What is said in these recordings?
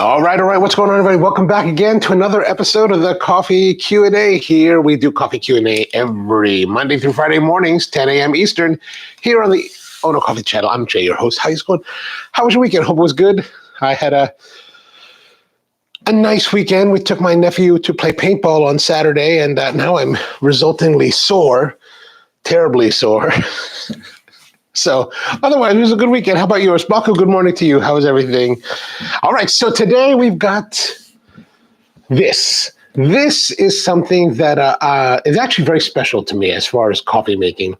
All right. What's going on, everybody? Welcome back again to another episode of the Coffee Q&A. Here we do Coffee Q&A every Monday through Friday mornings, 10 a.m. Eastern, here on the onocoffee channel. I'm Jay, your host. How's it going? How was your weekend? Hope it was good. I had a nice weekend. We took my nephew to play paintball on Saturday, and now I'm resultingly sore, terribly sore. So otherwise, it was a good weekend. How about yours? Baku, good morning to you. How is everything? All right, so today we've got this. This is something that is actually very special to me as far as coffee making.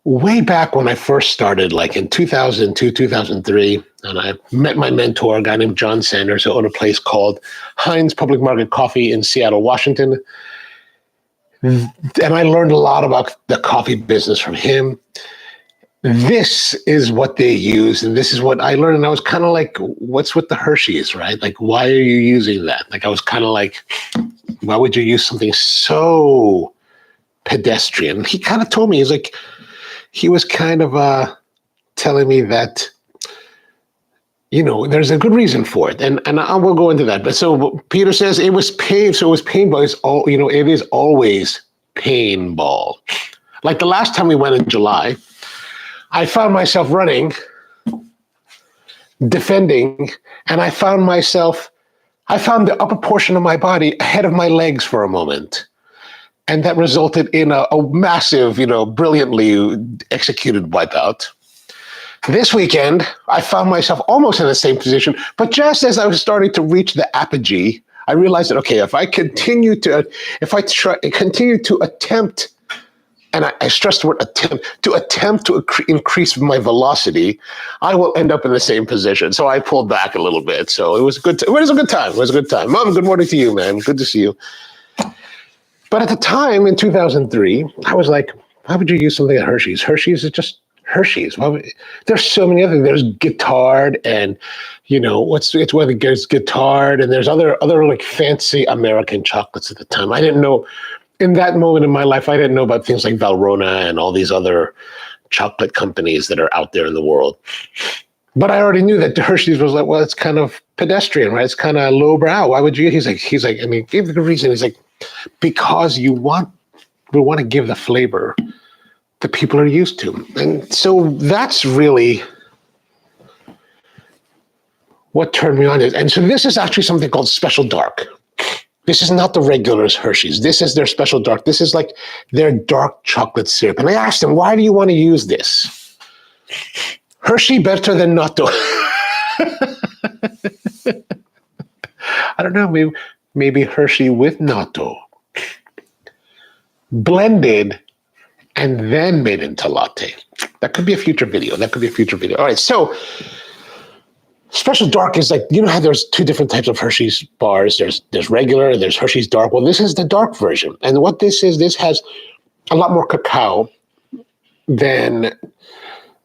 Way back when I first started, like in 2002, 2003, and I met my mentor, a guy named John Sanders, who owned a place called Heinz Public Market Coffee in Seattle, Washington. And I learned a lot about the coffee business from him. This is what they use, and this is what I learned. And I was kind of like, what's with the Hershey's, right? Like, why are you using that? Like, I was kind of like, why would you use something so pedestrian? He kind of told me, he was kind of telling me that, there's a good reason for it. And I will go into that. But so Peter says it was pain. So it was painball. It is always painball. Like the last time we went in July, I found myself running, defending, and I found the upper portion of my body ahead of my legs for a moment. And that resulted in a massive, brilliantly executed wipeout. This weekend, I found myself almost in the same position, but just as I was starting to reach the apogee, I realized that, okay, if I continue to attempt, and I stress the word attempt to increase my velocity, I will end up in the same position. So I pulled back a little bit. So it was a good time. Mom, good morning to you, man. Good to see you. But at the time in 2003, I was like, why would you use something at Hershey's? Hershey's is just Hershey's. There's so many other. There's Guittard, and it's whether there's Guittard, and there's other like fancy American chocolates at the time. I didn't know in that moment in my life. I didn't know about things like Valrhona and all these other chocolate companies that are out there in the world. But I already knew that Hershey's was like, well, it's kind of pedestrian, right? It's kind of lowbrow. Why would you? He's like. I mean, give the reason. He's like, because we want to give the flavor that people are used to. And so that's really what turned me on it. And so this is actually something called Special Dark. This is not the regular Hershey's. This is their Special Dark. This is like their dark chocolate syrup. And I asked them, why do you want to use this? Hershey better than Natto. I don't know, maybe Hershey with Natto. Blended and then made into latte. That could be a future video. All right, so Special Dark is like, how there's two different types of Hershey's bars. There's regular and there's Hershey's Dark. Well, this is the dark version. And what this has a lot more cacao than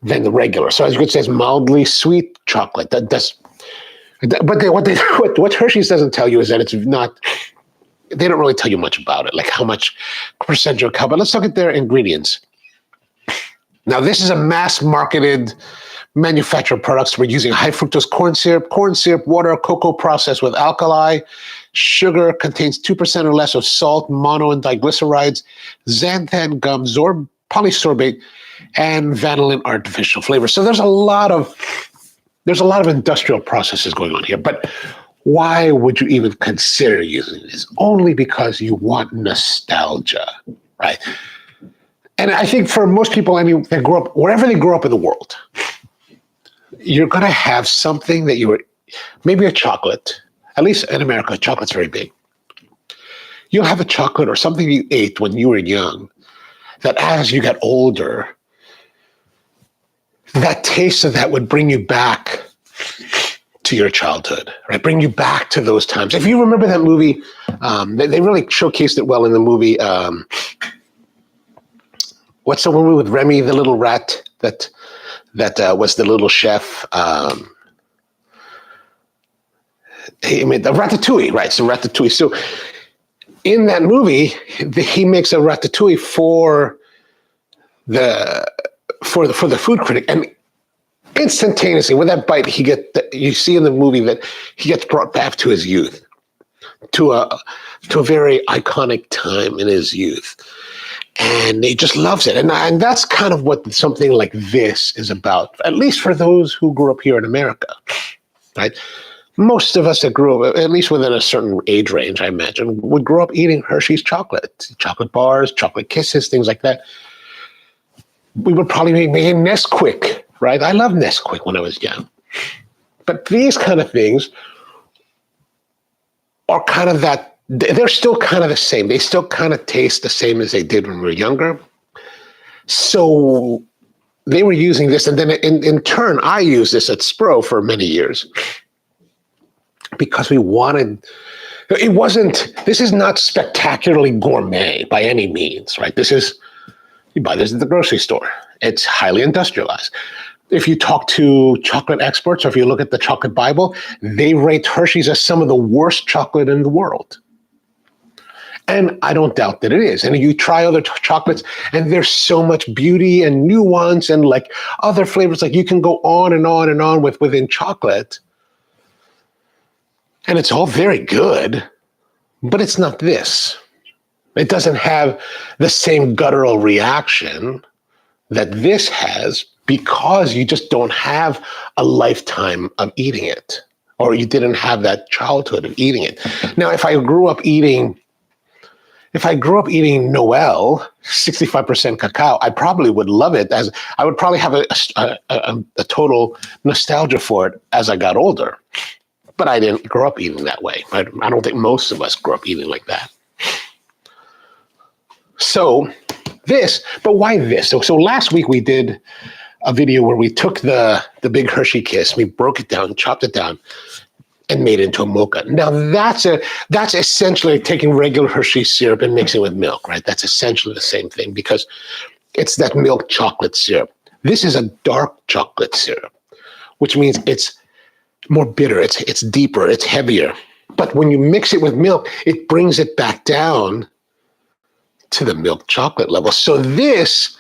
the regular. So as you could say, it's mildly sweet chocolate. What Hershey's doesn't tell you is that it's not. They don't really tell you much about it, like how much percentage of cacao. But let's look at their ingredients. Now, this is a mass-marketed manufactured products. We're using high fructose corn syrup, water, cocoa processed with alkali. Sugar contains 2% or less of salt, mono and diglycerides, xanthan gum, polysorbate, and vanillin artificial flavor. So there's a lot of industrial processes going on here. But why would you even consider using this? Only because you want nostalgia, right? And I think for most people, they grow up, wherever they grow up in the world, you're going to have something that maybe a chocolate, at least in America, chocolate's very big. You'll have a chocolate or something you ate when you were young that as you got older, that taste of that would bring you back to your childhood, right? Bring you back to those times. If you remember that movie, they really showcased it well in the movie. What's the one with Remy, the little rat that was the little chef? He made the Ratatouille, right? So Ratatouille. So in that movie, he makes a ratatouille for the food critic, and instantaneously with that bite, you see in the movie that he gets brought back to his youth, to a very iconic time in his youth. And he just loves it. And that's kind of what something like this is about, at least for those who grew up here in America, right? Most of us that grew up, at least within a certain age range, I imagine, would grow up eating Hershey's chocolate bars, chocolate kisses, things like that. We would probably be making Nesquik, right? I loved Nesquik when I was young. But these kind of things are kind of that, they're still kind of the same. They still kind of taste the same as they did when we were younger. So they were using this. And then in turn, I used this at Spro for many years because we wanted, this is not spectacularly gourmet by any means, right? You buy this at the grocery store. It's highly industrialized. If you talk to chocolate experts, or if you look at the Chocolate Bible, they rate Hershey's as some of the worst chocolate in the world. And I don't doubt that it is. And you try other chocolates, and there's so much beauty and nuance and like other flavors. Like you can go on and on and on within chocolate. And it's all very good, but it's not this. It doesn't have the same guttural reaction that this has, because you just don't have a lifetime of eating it, or you didn't have that childhood of eating it. Now, if I grew up eating Noel, 65% cacao, I probably would love it. As I would probably have a total nostalgia for it as I got older. But I didn't grow up eating that way. I don't think most of us grew up eating like that. So but why this? So last week we did a video where we took the big Hershey Kiss, we broke it down, chopped it down, and made it into a mocha. Now that's essentially taking regular Hershey syrup and mixing it with milk, right? That's essentially the same thing because it's that milk chocolate syrup. This is a dark chocolate syrup, which means it's more bitter, it's deeper, it's heavier. But when you mix it with milk, it brings it back down to the milk chocolate level. So this,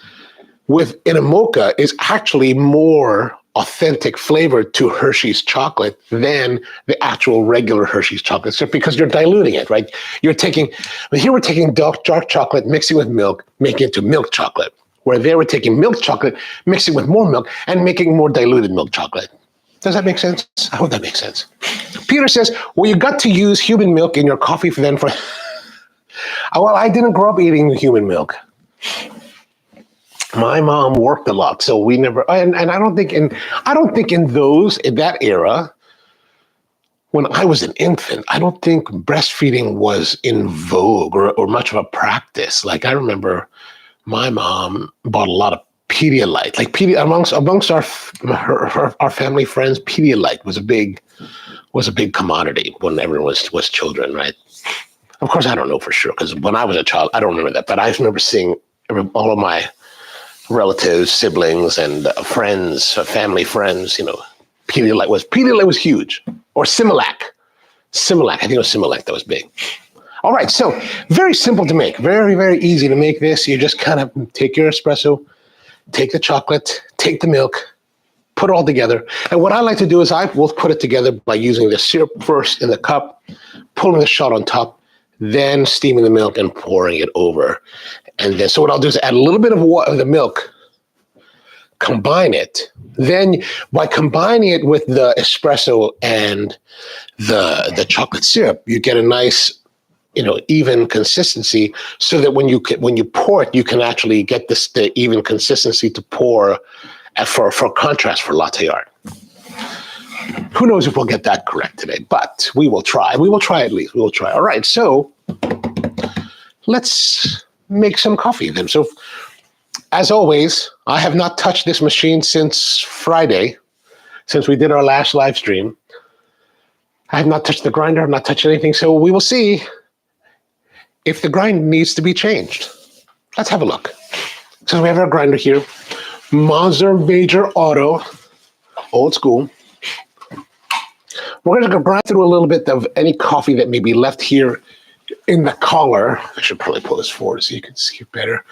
in a mocha, is actually more authentic flavor to Hershey's chocolate than the actual regular Hershey's chocolate syrup, because you're diluting it, right? Here we're taking dark chocolate, mixing with milk, making it into milk chocolate, where they were taking milk chocolate, mixing with more milk, and making more diluted milk chocolate. Does that make sense? I hope that makes sense. Peter says, well, you got to use human milk in your coffee for well, I didn't grow up eating human milk. My mom worked a lot, so we never. And I don't think in that era, when I was an infant, I don't think breastfeeding was in vogue or much of a practice. Like I remember, my mom bought a lot of Pedialyte. Like amongst our family friends, Pedialyte was a big commodity when everyone was children, right? Of course, I don't know for sure, because when I was a child, I don't remember that. But I remember seeing all of my relatives, siblings, and friends, family friends, Pedialyte was huge. Or Similac. I think it was Similac that was big. All right, so very simple to make. Very, very easy to make this. You just kind of take your espresso, take the chocolate, take the milk, put it all together. And what I like to do is I will put it together by using the syrup first in the cup, pulling the shot on top, then steaming the milk and pouring it over. And then, so what I'll do is add a little bit of the milk, combine it. Then by combining it with the espresso and the chocolate syrup, you get a nice, even consistency, so that when you pour it, you can actually get the even consistency to pour for contrast for latte art. Who knows if we'll get that correct today, but we will try. We will try at least. We will try. All right, so let's make some coffee then. So as always, I have not touched this machine since Friday, since we did our last live stream. I have not touched the grinder. I have not touched anything. So we will see if the grind needs to be changed. Let's have a look. So we have our grinder here. Monster Major Auto, old school. We're going to grind through a little bit of any coffee that may be left here in the collar. I should probably pull this forward so you can see it better.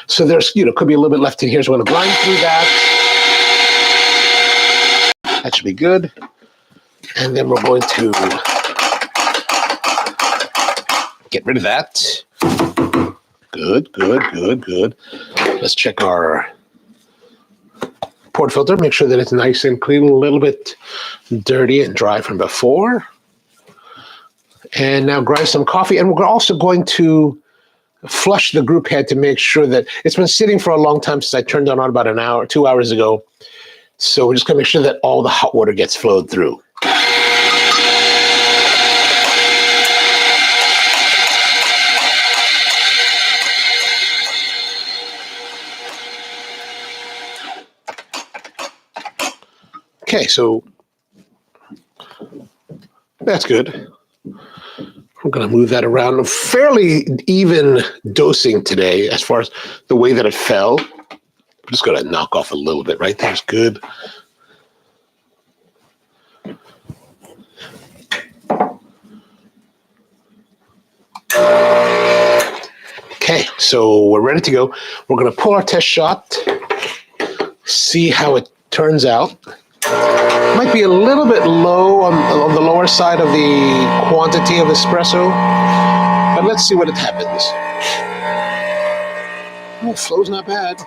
So there's, could be a little bit left in here. So I'm going to grind through that. That should be good. And then we're going to get rid of that. Good, good, good, good. Let's check our portafilter, make sure that it's nice and clean, a little bit dirty and dry from before. And now grind some coffee. And we're also going to flush the group head to make sure that it's been sitting for a long time since I turned it on about an hour, 2 hours ago. So we're just going to make sure that all the hot water gets flowed through. Okay, so that's good. I'm going to move that around. Fairly even dosing today as far as the way that it fell. I'm just going to knock off a little bit. Right there's good. Okay, so we're ready to go. We're going to pull our test shot, see how it turns out. Might be a little bit low on the lower side of the quantity of espresso, but let's see what it happens. Oh, flow's not bad.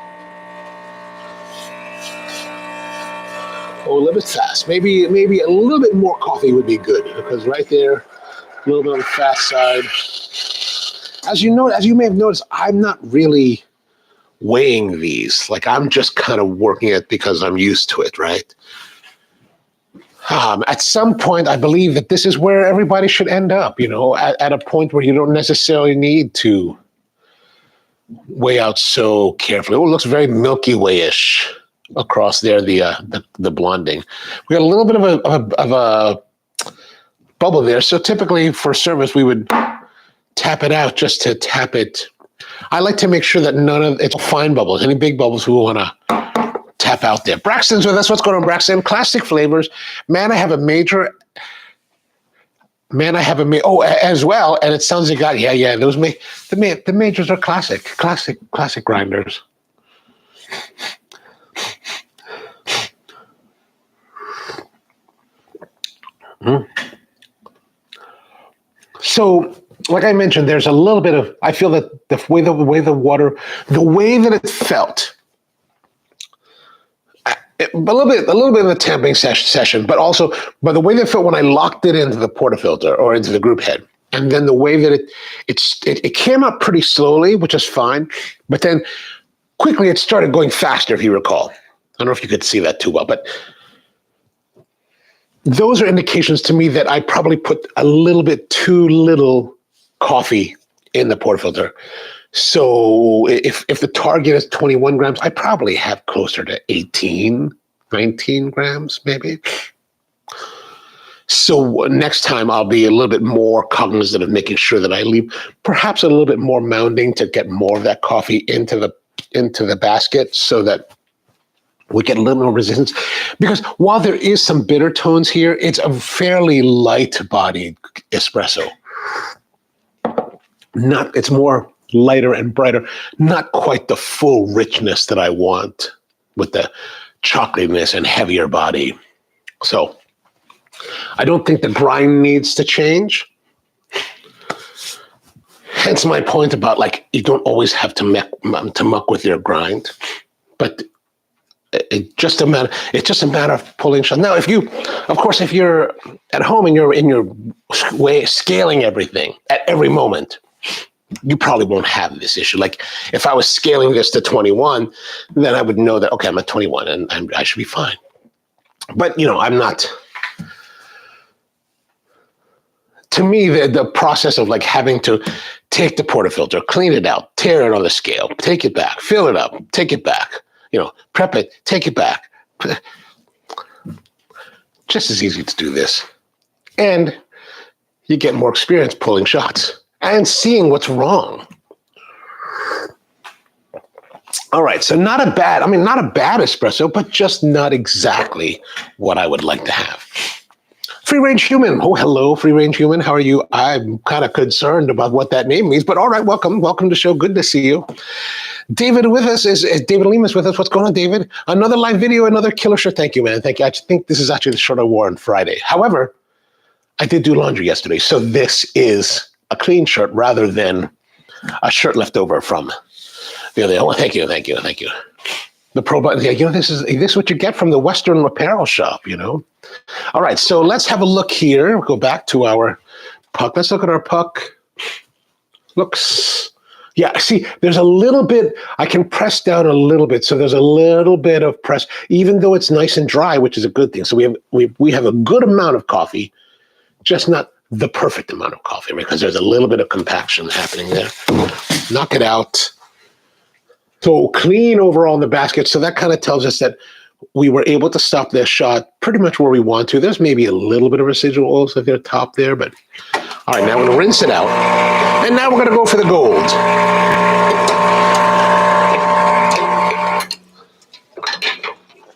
Oh, a little bit fast. Maybe a little bit more coffee would be good, because right there, a little bit on the fast side. As you may have noticed, I'm not really weighing these. Like, I'm just kind of working it because I'm used to it, right? At some point, I believe that this is where everybody should end up, at a point where you don't necessarily need to weigh out so carefully. Oh, it looks very Milky Way-ish across there, the blonding. We got a little bit of a bubble there. So typically for service, we would tap it out just to tap it. I like to make sure that none of it's fine bubbles. Any big bubbles we want to tap out there. Braxton's with us. What's going on, Braxton? Classic flavors. Man, I have a major. Oh, as well. And it sounds like God. Yeah. Those the majors are classic grinders. So, like I mentioned, there's a little bit of. I feel that the way that it felt. A little bit of a tamping session, but also by the way that it felt when I locked it into the portafilter or into the group head, and then the way that it came up pretty slowly, which is fine, but then quickly it started going faster. If you recall, I don't know if you could see that too well, but those are indications to me that I probably put a little bit too little coffee in the portafilter. So if the target is 21 grams, I probably have closer to 18, 19 grams, maybe. So next time I'll be a little bit more cognizant of making sure that I leave perhaps a little bit more mounding to get more of that coffee into the basket so that we get a little more resistance. Because while there is some bitter tones here, it's a fairly light-bodied espresso. It's more lighter and brighter, not quite the full richness that I want with the chocolatiness and heavier body. So I don't think the grind needs to change. Hence my point about, like, you don't always have to muck with your grind, but it's just a matter of pulling shots. Now, if you're at home and you're in your way scaling everything at every moment, you probably won't have this issue. Like, if I was scaling this to 21, then I would know that, okay, I'm at 21 and I should be fine. But, I'm not. To me, the process of, like, having to take the portafilter, clean it out, tear it on the scale, take it back, fill it up, take it back, prep it, take it back. Just as easy to do this. And you get more experience pulling shots and seeing what's wrong. All right, so not a bad espresso, but just not exactly what I would like to have. Free Range Human. Oh, hello, Free Range Human. How are you? I'm kind of concerned about what that name means, but all right, welcome to the show. Good to see you. David with us is David Lima's with us. What's going on, David? Another live video, another killer shirt. Thank you, man. Thank you. I think this is actually the shirt I wore on Friday. However, I did do laundry yesterday, so this is a clean shirt rather than a shirt left over from the other. Oh, thank you. The Pro button. Yeah, this is what you get from the Western apparel shop. All right, so let's have a look here. We'll go back to our puck. Let's look at our puck. Looks. Yeah, see, there's a little bit, I can press down a little bit, so there's a little bit of press, even though it's nice and dry, which is a good thing. So we have a good amount of coffee, just not the perfect amount of coffee, right? Because there's a little bit of compaction happening there. Knock it out. So clean overall in the basket. So that kind of tells us that we were able to stop their shot pretty much where we want to. There's maybe a little bit of residual oils at the top there, but all right, now we're going to rinse it out. And now we're going to go for the gold.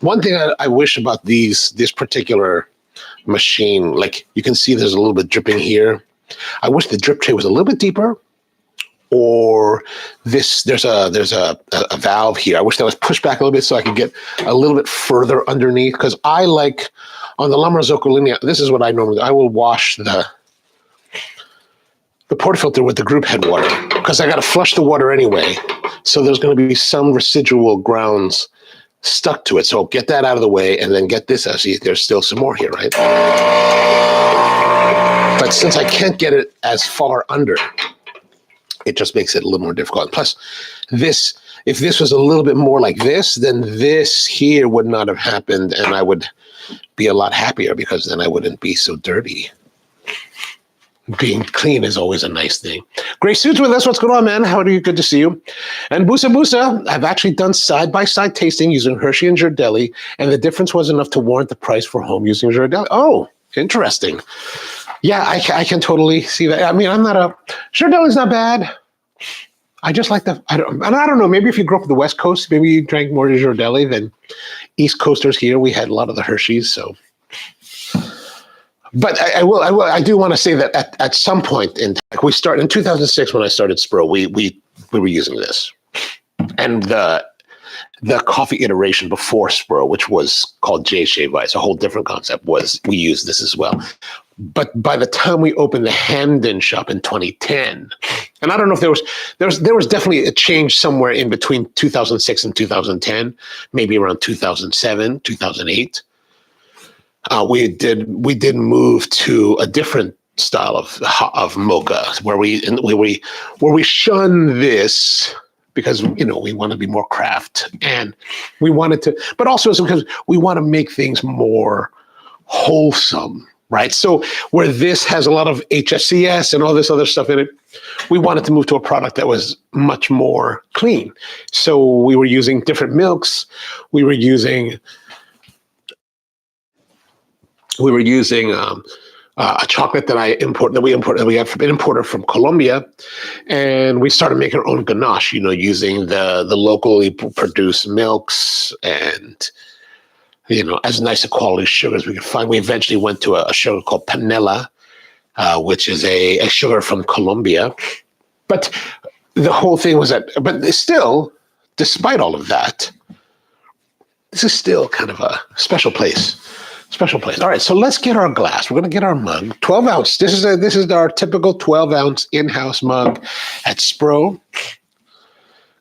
One thing I wish about this particular machine, like you can see there's a little bit dripping here. I wish the drip tray was a little bit deeper, or there's a valve here. I wish that was pushed back a little bit so I could get a little bit further underneath, because I like on the La Marzocco Linea, this is what I normally do. I will wash the portafilter with the group head water, because I got to flush the water anyway. So there's going to be some residual grounds stuck to it. So get that out of the way and then get this out. See, there's still some more here, right? But since I can't get it as far under, it just makes it a little more difficult. Plus, if this was a little bit more like this, then this here would not have happened, and I would be a lot happier, because then I wouldn't be so dirty. Being clean is always a nice thing. Gray Suits with us. What's going on, man? How are you? Good to see you. And Busa, I've actually done side-by-side tasting using Hershey and Ghirardelli, and the difference was enough to warrant the price for home using Ghirardelli. Oh, interesting. Yeah, I can totally see that. I mean, Ghirardelli's not bad. I just like I don't know, maybe if you grew up on the West Coast, maybe you drank more Ghirardelli than East Coasters here. We had a lot of the Hershey's, so. But I do want to say that at some point in in 2006 when I started Spro, we were using this, and the coffee iteration before Spro, which was called J Shave Ice, a whole different concept, was we used this as well. But by the time we opened the Hamden shop in 2010, and I don't know if there was definitely a change somewhere in between 2006 and 2010, maybe around 2007, 2008. We did move to a different style of mocha, where we shun this, because we want to be more craft, and we wanted to, but also it's because we want to make things more wholesome, right? So where this has a lot of HSCS and all this other stuff in it, we wanted to move to a product that was much more clean. So we were using different milks. We were using a chocolate that we have from an importer from Colombia, and we started making our own ganache, using the locally produced milks and as nice a quality sugar as we could find. We eventually went to a sugar called Panela, which is a sugar from Colombia. But the whole thing was but still, despite all of that, this is still kind of a special place. All right, so let's get our glass. We're going to get our mug, 12 ounce. This is our typical 12 ounce in-house mug at Spro.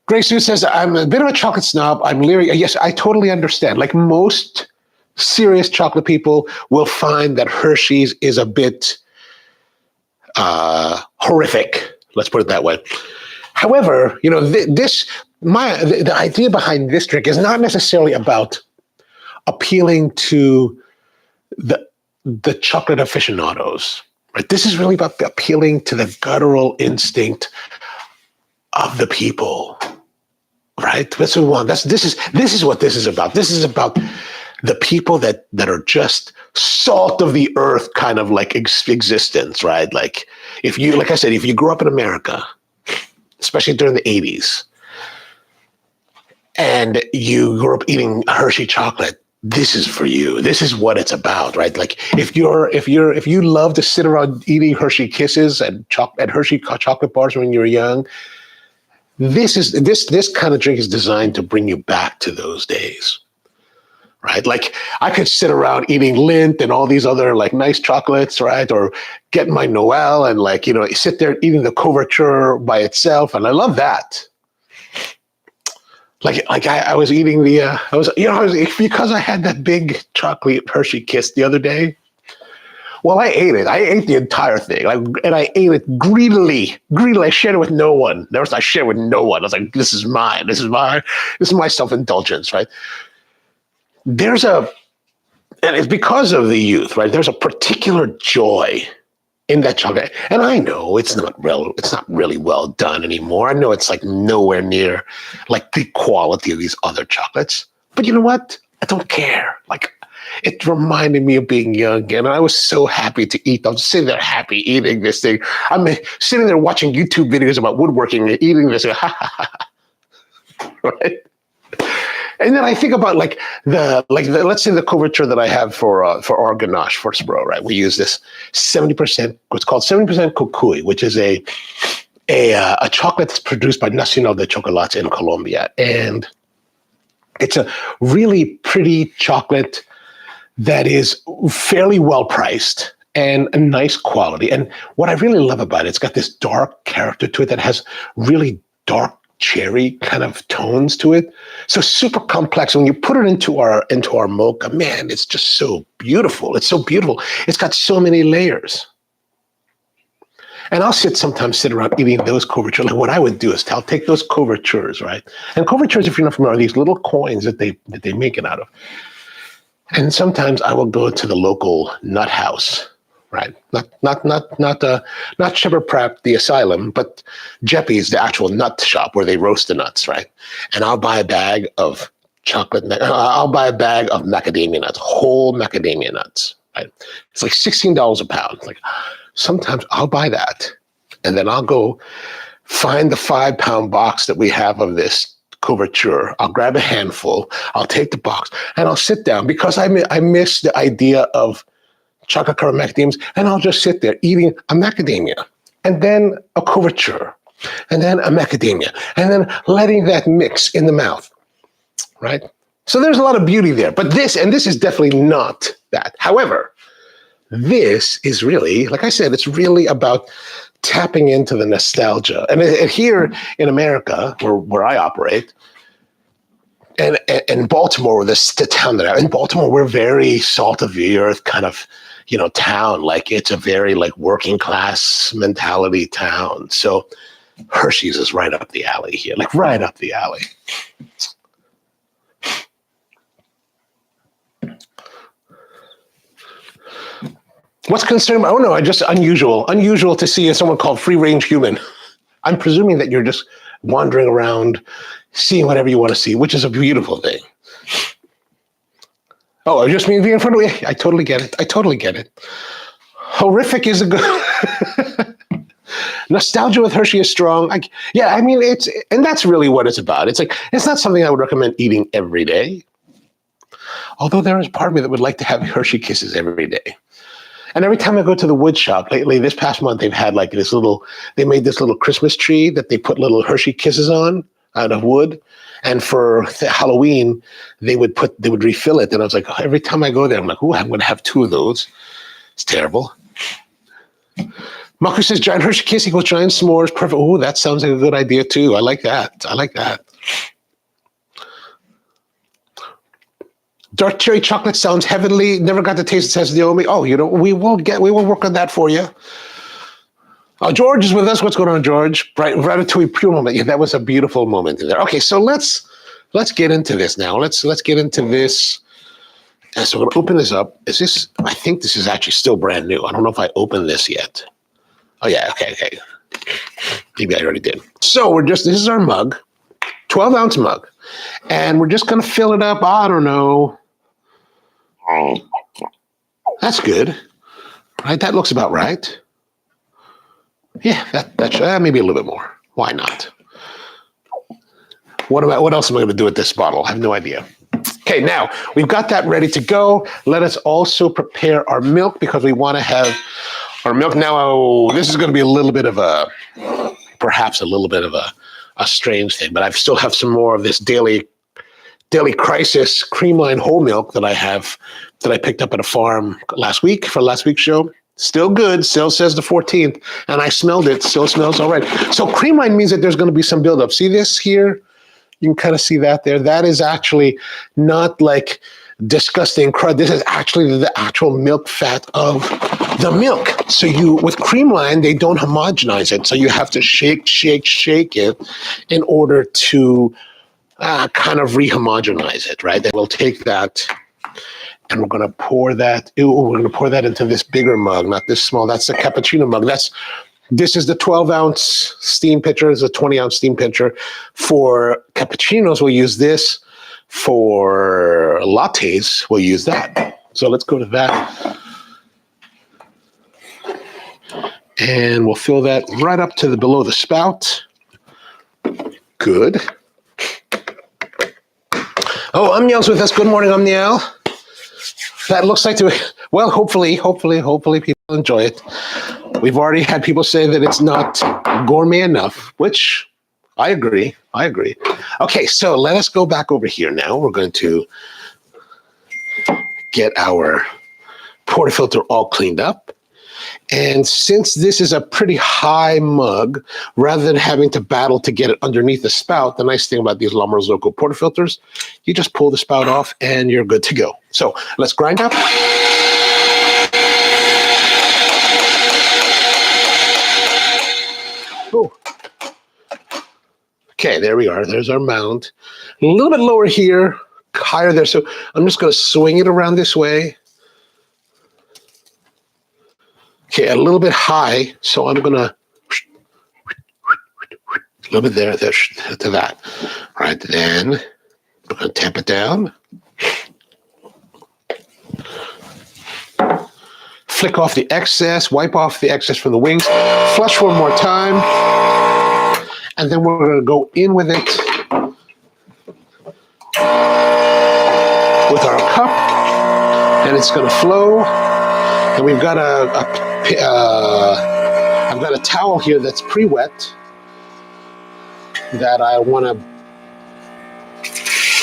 Gray Sue says, I'm a bit of a chocolate snob. I'm leery. Yes, I totally understand. Like most serious chocolate people will find that Hershey's is a bit horrific. Let's put it that way. However, the idea behind this drink is not necessarily about appealing to the chocolate aficionados, right? This is really about appealing to the guttural instinct of the people, right? That's what we want. This is what this is about. This is about the people that are just salt of the earth, kind of like existence, right? Like if you grew up in America, especially during the 80s, and you grew up eating Hershey chocolate, this is for you. This is what it's about, right? Like if you love to sit around eating Hershey Kisses and Hershey chocolate bars when you were young, this kind of drink is designed to bring you back to those days. Right? Like I could sit around eating Lindt and all these other like nice chocolates, right? Or get my Noel and like, sit there eating the couverture by itself. And I love that. Like I was eating because I had that big chocolate Hershey Kiss the other day. Well, I ate it. I ate the entire thing. And I ate it greedily. I shared it with no one. I shared it with no one. I was like, this is mine. This is my self-indulgence, right? And it's because of the youth, right? There's a particular joy in that chocolate. And I know it's not really well done anymore. I know it's like nowhere near like the quality of these other chocolates. But you know what? I don't care. Like it reminded me of being young again. And I was so happy to eat. I'm sitting there happy eating this thing. I'm sitting there watching YouTube videos about woodworking and eating this. Right? And then I think about let's say the couverture that I have for our ganache for Spro, right? We use this 70%, what's called 70% cocuy, which is a chocolate that's produced by Nacional de Chocolate in Colombia. And it's a really pretty chocolate that is fairly well priced and a nice quality. And what I really love about it, it's got this dark character to it that has really dark cherry kind of tones to it. So super complex. When you put it into our mocha, man, it's just so beautiful. It's so beautiful. It's got so many layers. And I'll sometimes sit around eating those couvertures. Like what I would do is I'll take those couvertures, right? And couvertures, if you're not familiar, are these little coins that they make it out of. And sometimes I will go to the local nut house, right? Not Shepherd Prep, the asylum, but Jeppy's, the actual nut shop where they roast the nuts, right? And I'll buy a bag of I'll buy a bag of macadamia nuts, whole macadamia nuts, right? It's like $16 a pound. Like sometimes I'll buy that, and then I'll go find the 5-pound box that we have of this couverture. I'll grab a handful. I'll take the box and I'll sit down because I miss the idea of chocolate covered macadamias, and I'll just sit there eating a macadamia and then a couverture and then a macadamia and then letting that mix in the mouth, right? So there's a lot of beauty there, but this is definitely not that. However, this is really, like I said, it's really about tapping into the nostalgia. And here in America, where I operate, and in Baltimore, the town that in Baltimore, we're very salt of the earth kind of, town. Like it's a very like working class mentality town. So Hershey's is right up the alley here, like right up the alley. What's concerning? Oh no, unusual to see someone called free range human. I'm presuming that you're just wandering around, seeing whatever you want to see, which is a beautiful thing. Oh, I just mean being in front of me. I totally get it. Horrific is a good. Nostalgia with Hershey is strong. And that's really what it's about. It's like, it's not something I would recommend eating every day. Although there is part of me that would like to have Hershey Kisses every day. And every time I go to the wood shop lately, this past month, they've had like they made this little Christmas tree that they put little Hershey Kisses on out of wood. And for Halloween, they would refill it. And I was like, every time I go there, I'm like, oh, I'm going to have 2 of those. It's terrible. Mocha says, giant Hershey Kiss equals giant s'mores. Perfect. Oh, that sounds like a good idea too. I like that. Dark cherry chocolate sounds heavenly. Never got the taste it says Naomi. Oh, we will work on that for you. Oh, George is with us. What's going on, George? Ratatouille pure moment. Yeah, that was a beautiful moment in there. Okay, so let's get into this now. Let's get into this. And so we're gonna open this up. I think this is actually still brand new. I don't know if I opened this yet. Oh yeah, okay. Maybe I already did. So this is our mug, 12-ounce mug. And we're just gonna fill it up. I don't know. That's good. Right, that looks about right. Yeah, that's maybe a little bit more. Why not? What else am I going to do with this bottle? I have no idea. Okay, now we've got that ready to go. Let us also prepare our milk because we want to have our milk. Now, this is going to be perhaps a little bit of a strange thing. But I still have some more of this Daily Crisis Creamline whole milk that I picked up at a farm last week for last week's show. Still good. Still says the 14th, and I smelled it. Still smells all right. So Creamline means that there's going to be some buildup. See this here? You can kind of see that there. That is actually not like disgusting crud. This is actually the actual milk fat of the milk. So with Creamline, they don't homogenize it. So you have to shake it in order to kind of rehomogenize it, right? Then we'll take that and we're going to pour that. We're going to pour that into this bigger mug, not this small. That's the cappuccino mug. This is the 12-ounce steam pitcher. It's a 20-ounce steam pitcher. For cappuccinos, we'll use this. For lattes, we'll use that. So let's go to that. And we'll fill that right up to below the spout. Good. Oh, Amniel's with us. Good morning, Amniel. That looks like well, hopefully people enjoy it. We've already had people say that it's not gourmet enough, which I agree. Okay, so let us go back over here now. We're going to get our portafilter all cleaned up. And since this is a pretty high mug, rather than having to battle to get it underneath the spout, the nice thing about these La Marzocco portafilters, you just pull the spout off and you're good to go. So let's grind up. Oh. Okay, there we are. There's our mound. A little bit lower here, higher there. So I'm just going to swing it around this way. Okay, a little bit high, so I'm going to a little bit there to that. All right, then we're going to tamp it down. Flick off the excess, wipe off the excess from the wings, flush one more time, and then we're going to go in with it with our cup, and it's going to flow. And we've got I've got a towel here that's pre-wet that I want to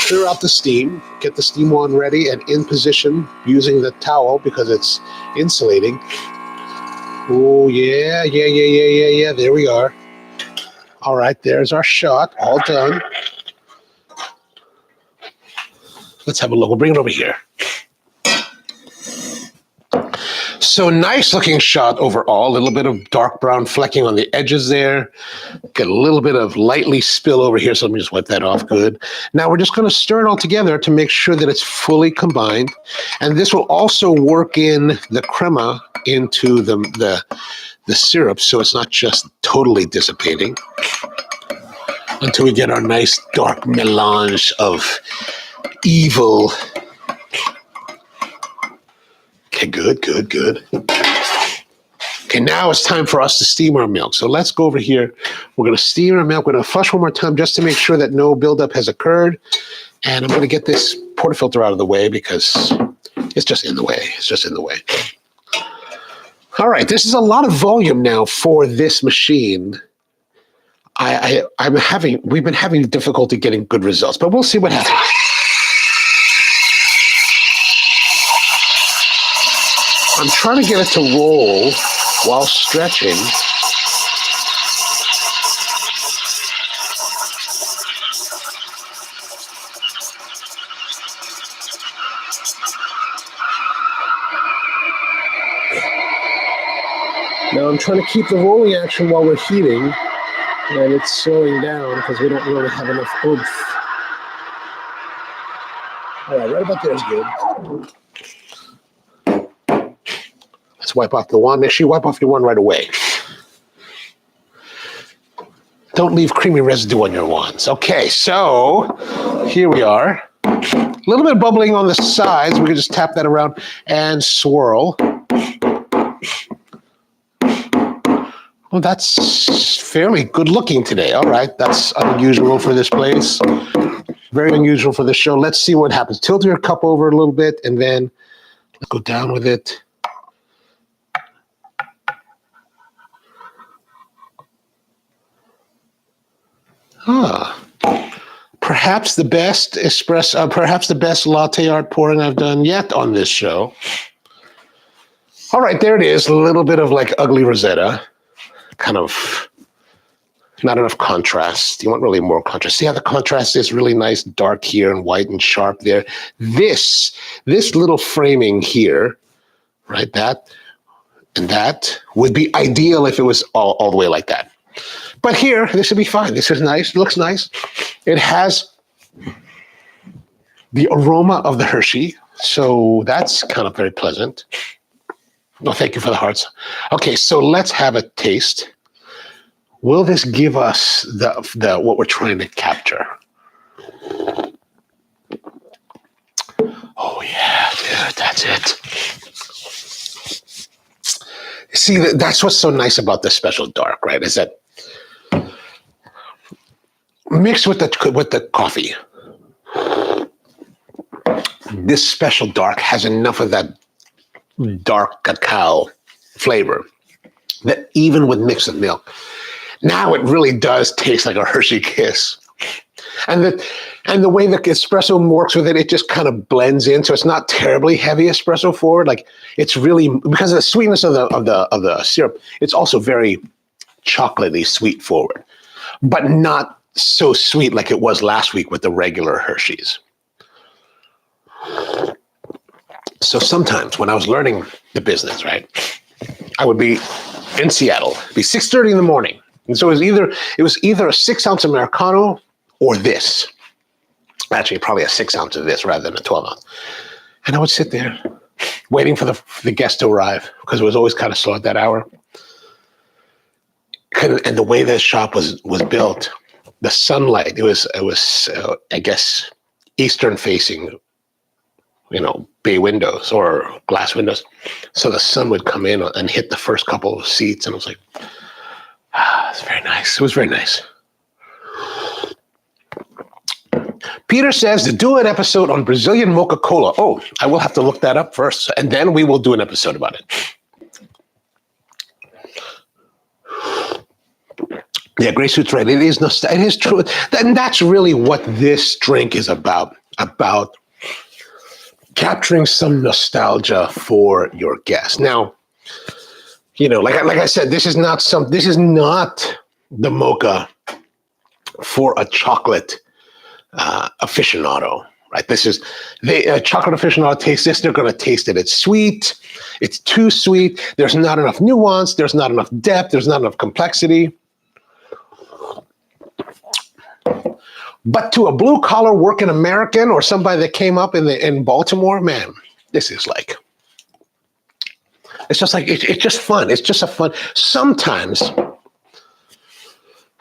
clear out the steam, get the steam wand ready and in position using the towel because it's insulating. Oh, yeah. There we are. All right, there's our shot, all done. Let's have a look. We'll bring it over here. So nice looking shot overall. A little bit of dark brown flecking on the edges there. Get a little bit of lightly spill over here. So let me just wipe that off. Good. Now we're just going to stir it all together to make sure that it's fully combined. And this will also work in the crema into the syrup. So it's not just totally dissipating until we get our nice dark melange of evil. Okay, good. Okay, now it's time for us to steam our milk. So let's go over here. We're going to steam our milk. We're going to flush one more time just to make sure that no buildup has occurred. And I'm going to get this portafilter out of the way because it's just in the way. All right, this is a lot of volume now for this machine. We've been having difficulty getting good results, but we'll see what happens. I'm trying to get it to roll while stretching. Now I'm trying to keep the rolling action while we're heating, and it's slowing down because we don't really have enough oomph. All right about there is good. Let's wipe off the wand. Make sure you wipe off your wand right away. Don't leave creamy residue on your wands. Okay, so here we are. A little bit of bubbling on the sides. We can just tap that around and swirl. Well, that's fairly good looking today. All right, that's unusual for this place. Very unusual for the show. Let's see what happens. Tilt your cup over a little bit and then let's go down with it. Ah, perhaps the best espresso, perhaps the best latte art pouring I've done yet on this show. All right, there it is. A little bit of like ugly Rosetta, kind of not enough contrast. You want really more contrast. See how the contrast is really nice, dark here and white and sharp there. This little framing here, right? That and that would be ideal if it was all the way like that. But here, this would be fine. This is nice. It looks nice. It has the aroma of the Hershey, so that's kind of very pleasant. No, thank you for the hearts. Okay, so let's have a taste. Will this give us the what we're trying to capture? Oh yeah, dude, that's it. See, that's what's so nice about this special dark, right? Is that mixed with the coffee, this special dark has enough of that dark cacao flavor that even with mixed with milk, now it really does taste like a Hershey Kiss. And the way the espresso works with it, it just kind of blends in. So it's not terribly heavy espresso forward. Like it's really, because of the sweetness of the syrup, it's also very chocolatey sweet forward, but not so sweet like it was last week with the regular Hershey's. So sometimes when I was learning the business, right, I would be in Seattle, it'd be 6:30 in the morning. And so it was either a 6-ounce Americano or this. Actually, probably a 6-ounce of this rather than a 12-ounce. And I would sit there waiting for the guest to arrive because it was always kind of slow at that hour. And the way this shop was built, the sunlight, it was I guess, eastern facing, bay windows or glass windows. So the sun would come in and hit the first couple of seats. And I was like, it's very nice. It was very nice. Peter says to do an episode on Brazilian Mocha Cola. Oh, I will have to look that up first, and then we will do an episode about it. Yeah, Gray Suit's right. It is true. And that's really what this drink is about capturing some nostalgia for your guests. Now, like I said, this is not the mocha for a chocolate aficionado, right? This is a chocolate aficionado tastes this, they're going to taste it. It's sweet. It's too sweet. There's not enough nuance. There's not enough depth. There's not enough complexity. But to a blue collar working American or somebody that came up in Baltimore, man, this is like, it's just like, it's just fun. It's just a fun, sometimes.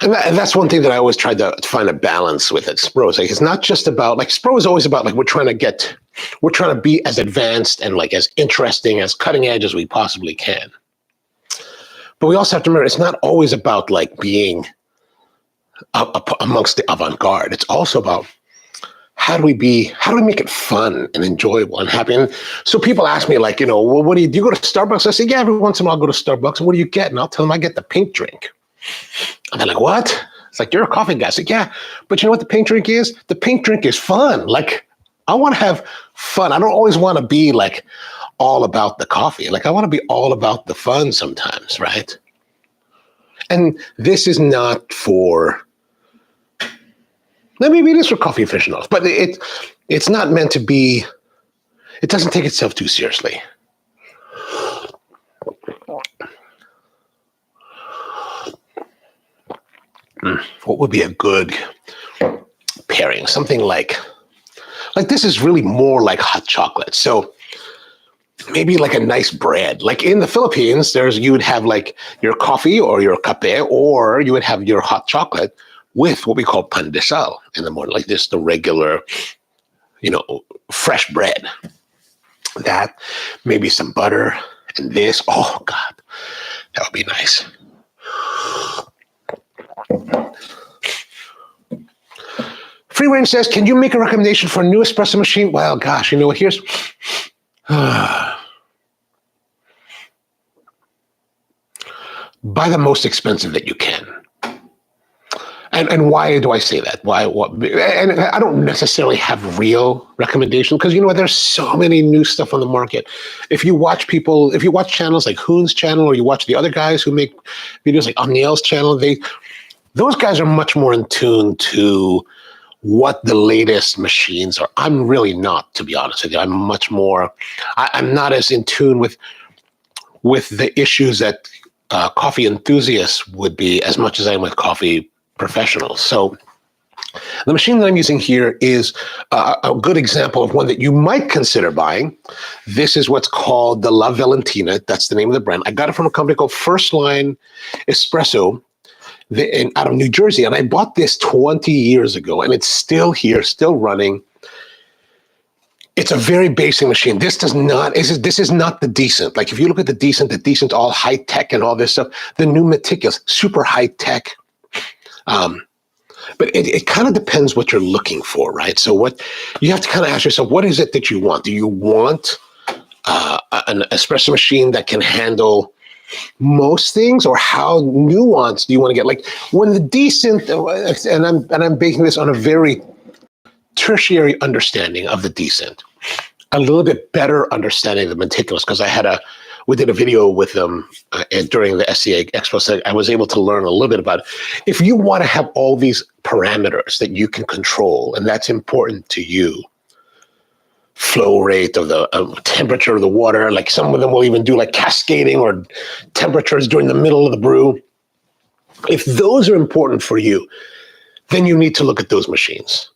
And that's one thing that I always tried to find a balance with at Spro. It's not just about, like, Spro is always about, like, we're trying to be as advanced and, like, as interesting, as cutting edge as we possibly can. But we also have to remember, it's not always about, like, being amongst the avant-garde. It's also about how do we make it fun and enjoyable and happy? And so people ask me, like, well, what do you go to Starbucks? I say, yeah, every once in a while I'll go to Starbucks. And what do you get? And I'll tell them I get the pink drink. And they're like, what? It's like, you're a coffee guy. I said, yeah, but you know what the pink drink is? The pink drink is fun. Like, I want to have fun. I don't always want to be, like, all about the coffee. Like, I want to be all about the fun sometimes, right? And this is not for, maybe it is for coffee aficionados, but it's not meant to be, it doesn't take itself too seriously. What would be a good pairing? Something like this is really more like hot chocolate. So maybe like a nice bread. Like in the Philippines, you would have like your coffee or your kape, or you would have your hot chocolate with what we call pandesal in the morning, like this, the regular, fresh bread. That, maybe some butter, and this. Oh God, that would be nice. Free Range says, can you make a recommendation for a new espresso machine? Well, gosh, here's buy the most expensive that you can. And And why do I say that? Why? What? And I don't necessarily have real recommendations because you know what? There's so many new stuff on the market. If you watch channels like Hoon's channel, or you watch the other guys who make videos like Omniel's channel, those guys are much more in tune to what the latest machines are. I'm really not, to be honest with you. I'm much more. I'm not as in tune with the issues that coffee enthusiasts would be as much as I am with coffee professionals. So the machine that I'm using here is a good example of one that you might consider buying. This is what's called the La Valentina. That's the name of the brand. I got it from a company called First Line Espresso out of New Jersey. And I bought this 20 years ago, and it's still here, still running. It's a very basic machine. This is not the Decent. Like if you look at the Decent's all high tech and all this stuff. The new Meticulous, super high tech. But it kind of depends what you're looking for, right? So what you have to kind of ask yourself, what is it that you want? Do you want an espresso machine that can handle most things, or how nuanced do you want to get? Like when the Decent, and I'm basing this on a very tertiary understanding of the Decent, a little bit better understanding of the Meticulous, because we did a video with them during the SCA Expo, so I was able to learn a little bit about it. If you want to have all these parameters that you can control, and that's important to you, flow rate of the temperature of the water, like some of them will even do like cascading or temperatures during the middle of the brew. If those are important for you, then you need to look at those machines.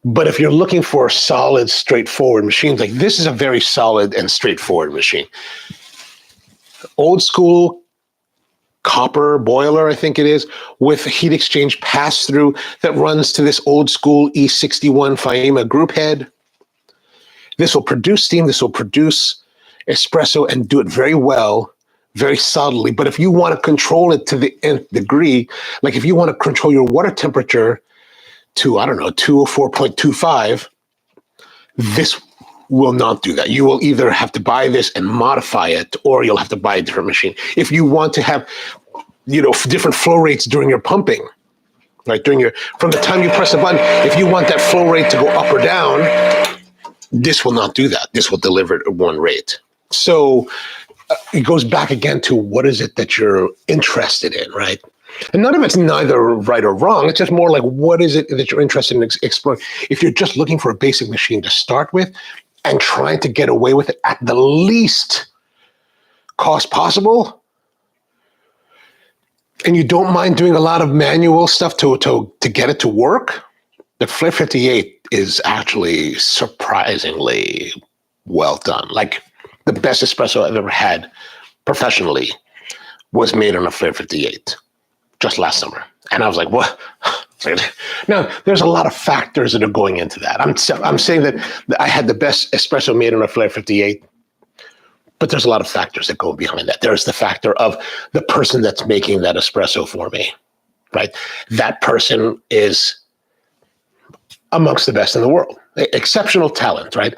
But if you're looking for solid, straightforward machines, like this is a very solid and straightforward machine. Old school copper boiler, I think it is, with heat exchange pass-through that runs to this old school E61 FIAMA group head. This will produce steam, this will produce espresso and do it very well, very solidly. But if you want to control it to the nth degree, like if you want to control your water temperature to, 204.25, this will not do that. You will either have to buy this and modify it, or you'll have to buy a different machine. If you want to have, different flow rates during your pumping, right? From the time you press a button, if you want that flow rate to go up or down, this will not do that. This will deliver at one rate. So it goes back again to what is it that you're interested in, right? And none of it's neither right or wrong. It's just more like, what is it that you're interested in exploring? If you're just looking for a basic machine to start with and trying to get away with it at the least cost possible, and you don't mind doing a lot of manual stuff to get it to work, the Flair 58 is actually surprisingly well done. Like the best espresso I've ever had professionally was made on a Flair 58. Just last summer. And I was like, what? Now, there's a lot of factors that are going into that. I'm saying that I had the best espresso made on a Flair 58, but there's a lot of factors that go behind that. There's the factor of the person that's making that espresso for me, right? That person is amongst the best in the world. Exceptional talent, right?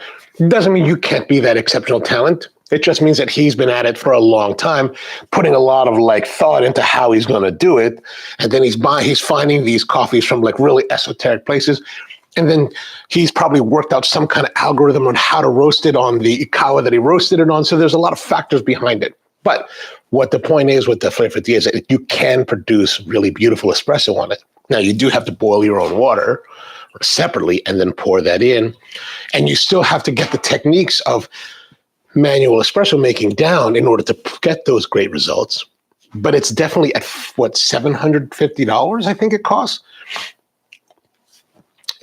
Doesn't mean you can't be that exceptional talent. It just means that he's been at it for a long time, putting a lot of thought into how he's going to do it. And then he's finding these coffees from really esoteric places. And then he's probably worked out some kind of algorithm on how to roast it on the Ikawa that he roasted it on. So there's a lot of factors behind it. But what the point is with the Flair 50 is that you can produce really beautiful espresso on it. Now, you do have to boil your own water separately and then pour that in. And you still have to get the techniques of manual espresso making down in order to get those great results. But it's definitely at $750, I think it costs.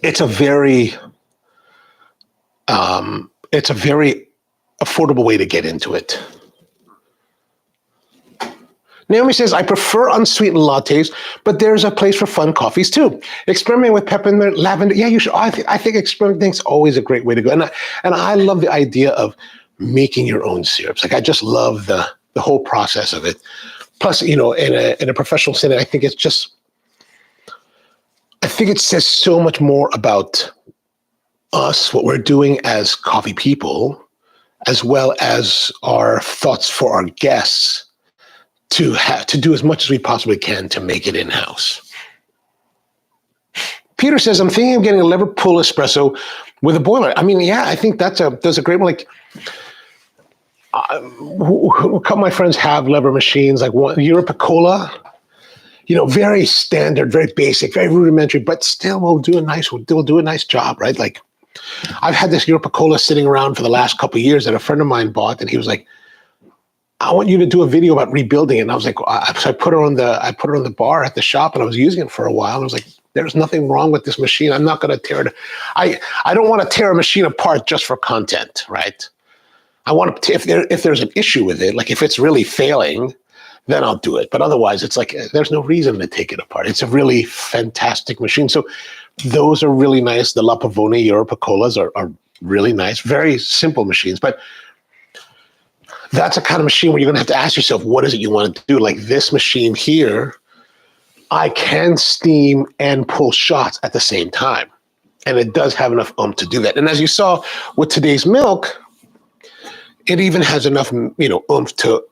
It's a very affordable way to get into it. Naomi says, I prefer unsweetened lattes, but there's a place for fun coffees too. Experiment with peppermint, lavender. Yeah, you should. I think experimenting is always a great way to go. And I love the idea of making your own syrups. I just love the whole process of it. Plus, in a professional setting, I think it says so much more about us, what we're doing as coffee people, as well as our thoughts for our guests to do as much as we possibly can to make it in-house. Peter says, I'm thinking of getting a lever pull espresso with a boiler. I mean, yeah, I think that's a great one. Like, a couple of my friends have lever machines, like one Europicola, very standard, very basic, very rudimentary, but still will do a nice job, right? Like, I've had this Europicola sitting around for the last couple of years that a friend of mine bought, and he was like, I want you to do a video about rebuilding it. And I was like, so I put her on the bar at the shop, and I was using it for a while. And I was like, there's nothing wrong with this machine. I'm not going to tear it. I don't want to tear a machine apart just for content, right? I want to, if there's an issue with it, like if it's really failing, then I'll do it. But otherwise, it's like, there's no reason to take it apart. It's a really fantastic machine. So those are really nice. The La Pavone Europicolas are really nice, very simple machines. But that's a kind of machine where you're going to have to ask yourself, what is it you want to do? Like this machine here, I can steam and pull shots at the same time. And it does have enough to do that. And as you saw with today's milk, it even has enough, oomph to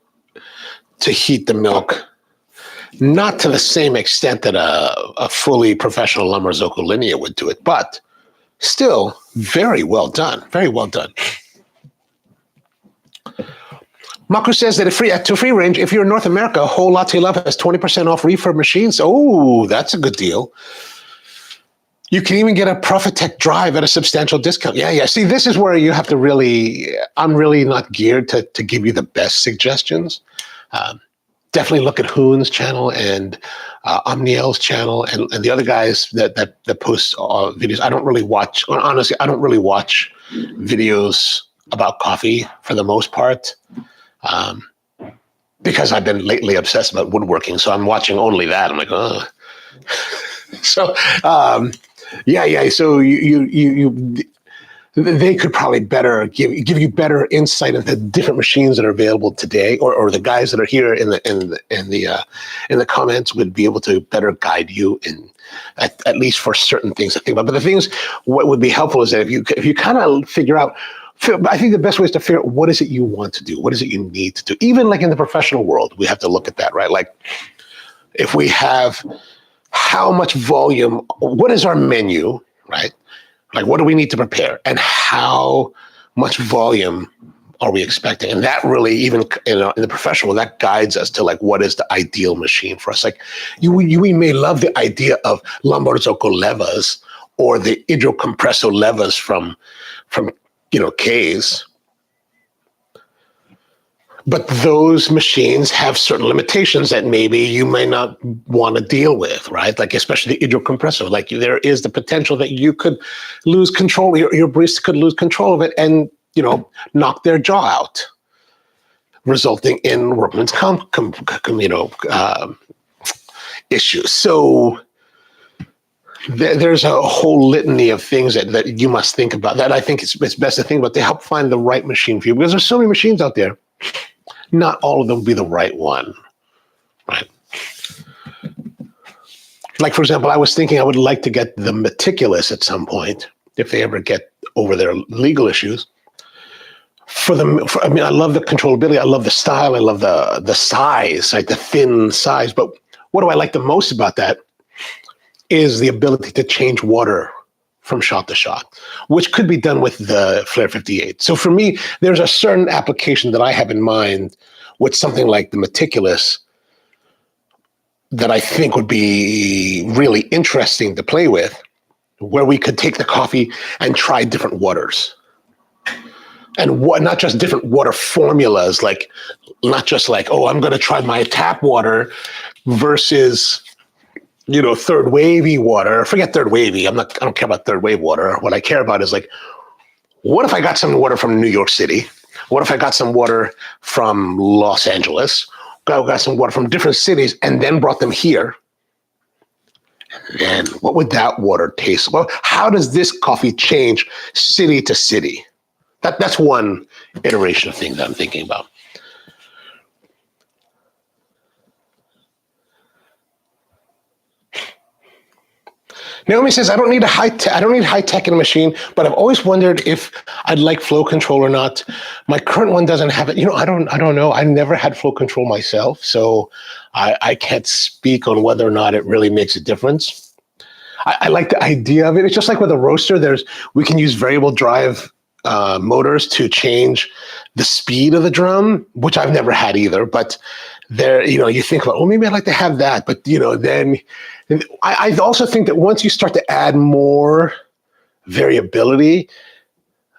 heat the milk, not to the same extent that a fully professional La Marzocco Linea would do it, but still very well done. Very well done. Makru says that to free range, if you're in North America, Whole Latte Love has 20% off refurb machines. Oh, that's a good deal. You can even get a Profitect drive at a substantial discount. Yeah. See, this is where you have to I'm really not geared to give you the best suggestions. Definitely look at Hoon's channel and Omniel's channel and the other guys that post videos. I don't really watch videos about coffee for the most part. Because I've been lately obsessed about woodworking, so I'm watching only that. I'm like, oh. So, yeah. So they could probably better give you better insight into different machines that are available today, or the guys that are here in the comments would be able to better guide you in at least for certain things to think about. But the things, what would be helpful is that if you kind of figure out. I think the best way is to figure out what is it you want to do? What is it you need to do? Even like in the professional world, we have to look at that, right? Like if we have how much volume, what is our menu, right? Like what do we need to prepare and how much volume are we expecting? And that really, even in the professional, that guides us to like, what is the ideal machine for us? Like we may love the idea of La Marzocco levas or the Idrocompresso levas from K's, but those machines have certain limitations that maybe you may not want to deal with, right? Like especially the Idrocompresso, like there is the potential that you could lose control, your barista could lose control of it and, knock their jaw out, resulting in workman's issues. So there's a whole litany of things that you must think about that I think it's best to think about to help find the right machine for you, because there's so many machines out there. Not all of them will be the right one, right? Like, for example, I was thinking I would like to get the Meticulous at some point, if they ever get over their legal issues. I love the controllability. I love the style. I love the size, like the thin size. But what do I like the most about that is the ability to change water from shot to shot, which could be done with the Flair 58. So for me, there's a certain application that I have in mind with something like the Meticulous that I think would be really interesting to play with, where we could take the coffee and try different waters. And not just different water formulas, like not just like, oh, I'm going to try my tap water versus third wavy water. Forget third wavy. I don't care about third wave water. What I care about is like, what if I got some water from New York City? What if I got some water from Los Angeles? Got some water from different cities and then brought them here? And then what would that water taste? Well, how does this coffee change city to city? That's one iteration of things that I'm thinking about. Naomi says, I don't need high tech in a machine, but I've always wondered if I'd like flow control or not. My current one doesn't have it. I don't know. I never had flow control myself, so I can't speak on whether or not it really makes a difference. I like the idea of it. It's just like with a roaster. We can use variable drive motors to change the speed of the drum, which I've never had either. But you think about, maybe I'd like to have that. But then I also think that once you start to add more variability,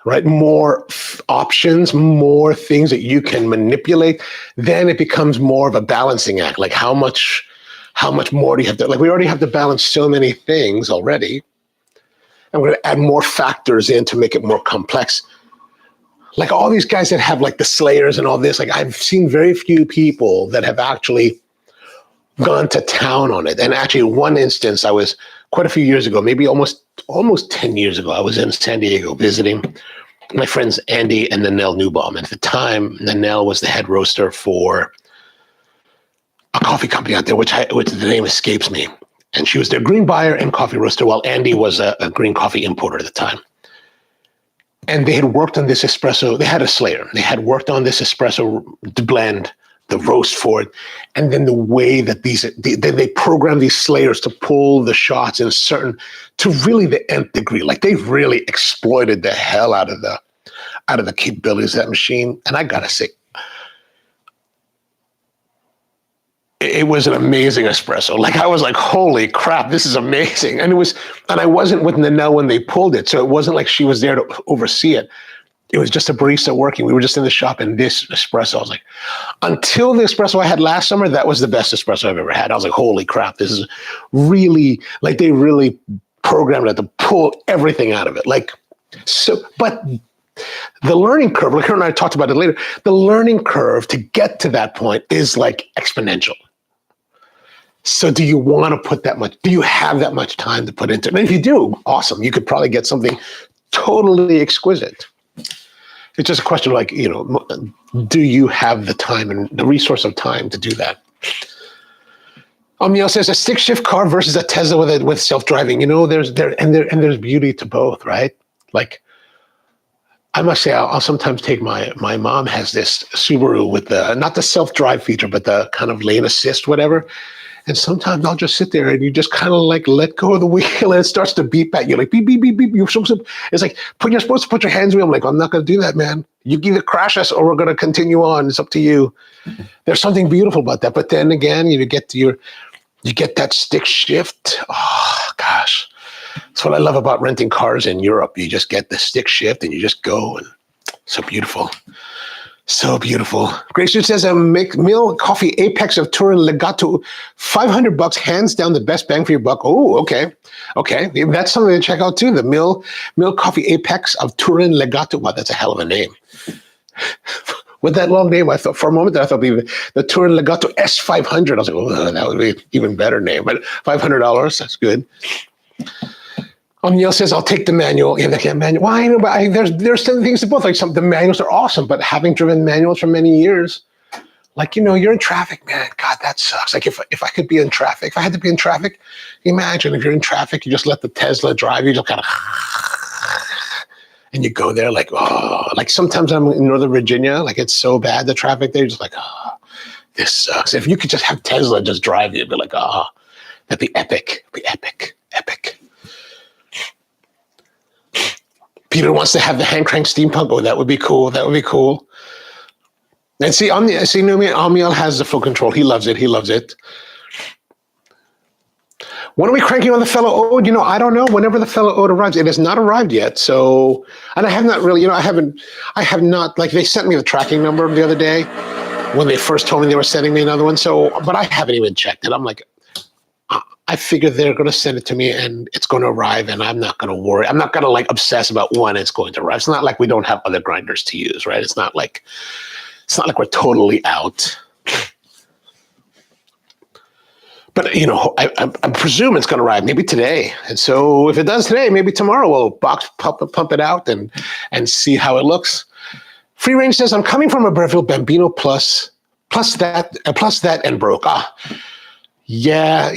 right, more options, more things that you can manipulate, then it becomes more of a balancing act. Like how much more do you have to, like, we already have to balance so many things already. And we're going to add more factors in to make it more complex. Like all these guys that have like the Slayers and all this, like I've seen very few people that have actually gone to town on it. And actually one instance, I was quite a few years ago, maybe almost 10 years ago, I was in San Diego visiting my friends Andy and Nanelle Newbaum. And at the time, Nanelle was the head roaster for a coffee company out there, which the name escapes me. And she was their green buyer and coffee roaster, while Andy was a green coffee importer at the time. And they had worked on this espresso. They had a Slayer. They had worked on this espresso to blend, the roast for it. And then the way that they programmed these Slayers to pull the shots to really the nth degree. Like they really exploited the hell out of the capabilities of that machine. And I gotta say, it was an amazing espresso. Like I was like, holy crap, this is amazing. And I wasn't with Nanelle when they pulled it. So it wasn't like she was there to oversee it. It was just a barista working. We were just in the shop, and this espresso, I was like, until the espresso I had last summer, that was the best espresso I've ever had. I was like, holy crap, this is really, like they really programmed it to pull everything out of it. Like, so, but the learning curve, like her and I talked about it later, the learning curve to get to that point is like exponential. So do you want to put that much, do you have that much time to put into it? And if you do, awesome. You could probably get something totally exquisite. It's just a question of like, do you have the time and the resource of time to do that? Neil says a stick shift car versus a Tesla with self-driving. There's beauty to both, right? Like, I must say, I'll sometimes take my mom has this Subaru with not the self-drive feature, but the kind of lane assist, whatever. And sometimes I'll just sit there and you just kind of like let go of the wheel and it starts to beep at you, like beep, beep, beep, beep. It's like, you're supposed to put your hands on the wheel. I'm like, I'm not going to do that, man. You either crash us or we're going to continue on. It's up to you. There's something beautiful about that. But then again, you get that stick shift. Oh, gosh. That's what I love about renting cars in Europe. You just get the stick shift and you just go, and so beautiful. So beautiful. Grayson says a meal coffee apex of Turin Legato, $500, hands down the best bang for your buck. Oh, okay. That's something to check out too. The meal coffee apex of Turin Legato. Wow, that's a hell of a name. With that long name, I thought for a moment that I thought the Turin Legato S500. I was like, oh, that would be an even better name. But $500, that's good. Neil says, I'll take the manual. Yeah, the manual. Well, I know, but there's certain things to both. Like the manuals are awesome, but having driven manuals for many years, like, you're in traffic, man. God, that sucks. Like if I could be in traffic, if I had to be in traffic, imagine if you're in traffic, you just let the Tesla drive, you just kind of, and you go there like, oh, like sometimes I'm in Northern Virginia, like it's so bad, the traffic there, you're just like, oh, this sucks. If you could just have Tesla just drive you, it'd be like, oh, that'd be epic. It'd be epic. Peter wants to have the hand crank steampunk. Oh, that would be cool. And see, Amiel has the full control. He loves it. When are we cranking on the fellow ode? I don't know. Whenever the fellow ode arrives, it has not arrived yet. So, and I have not really, I have not, like they sent me the tracking number the other day when they first told me they were sending me another one. So, but I haven't even checked it. I'm like, I figure they're going to send it to me and it's going to arrive, and I'm not going to worry. I'm not going to like obsess about when it's going to arrive. It's not like we don't have other grinders to use, right? It's not like we're totally out. But, I presume it's going to arrive maybe today. And so if it does today, maybe tomorrow we'll pump it out and see how it looks. Free Range says, I'm coming from a Breville Bambino plus that and broke. Yeah. I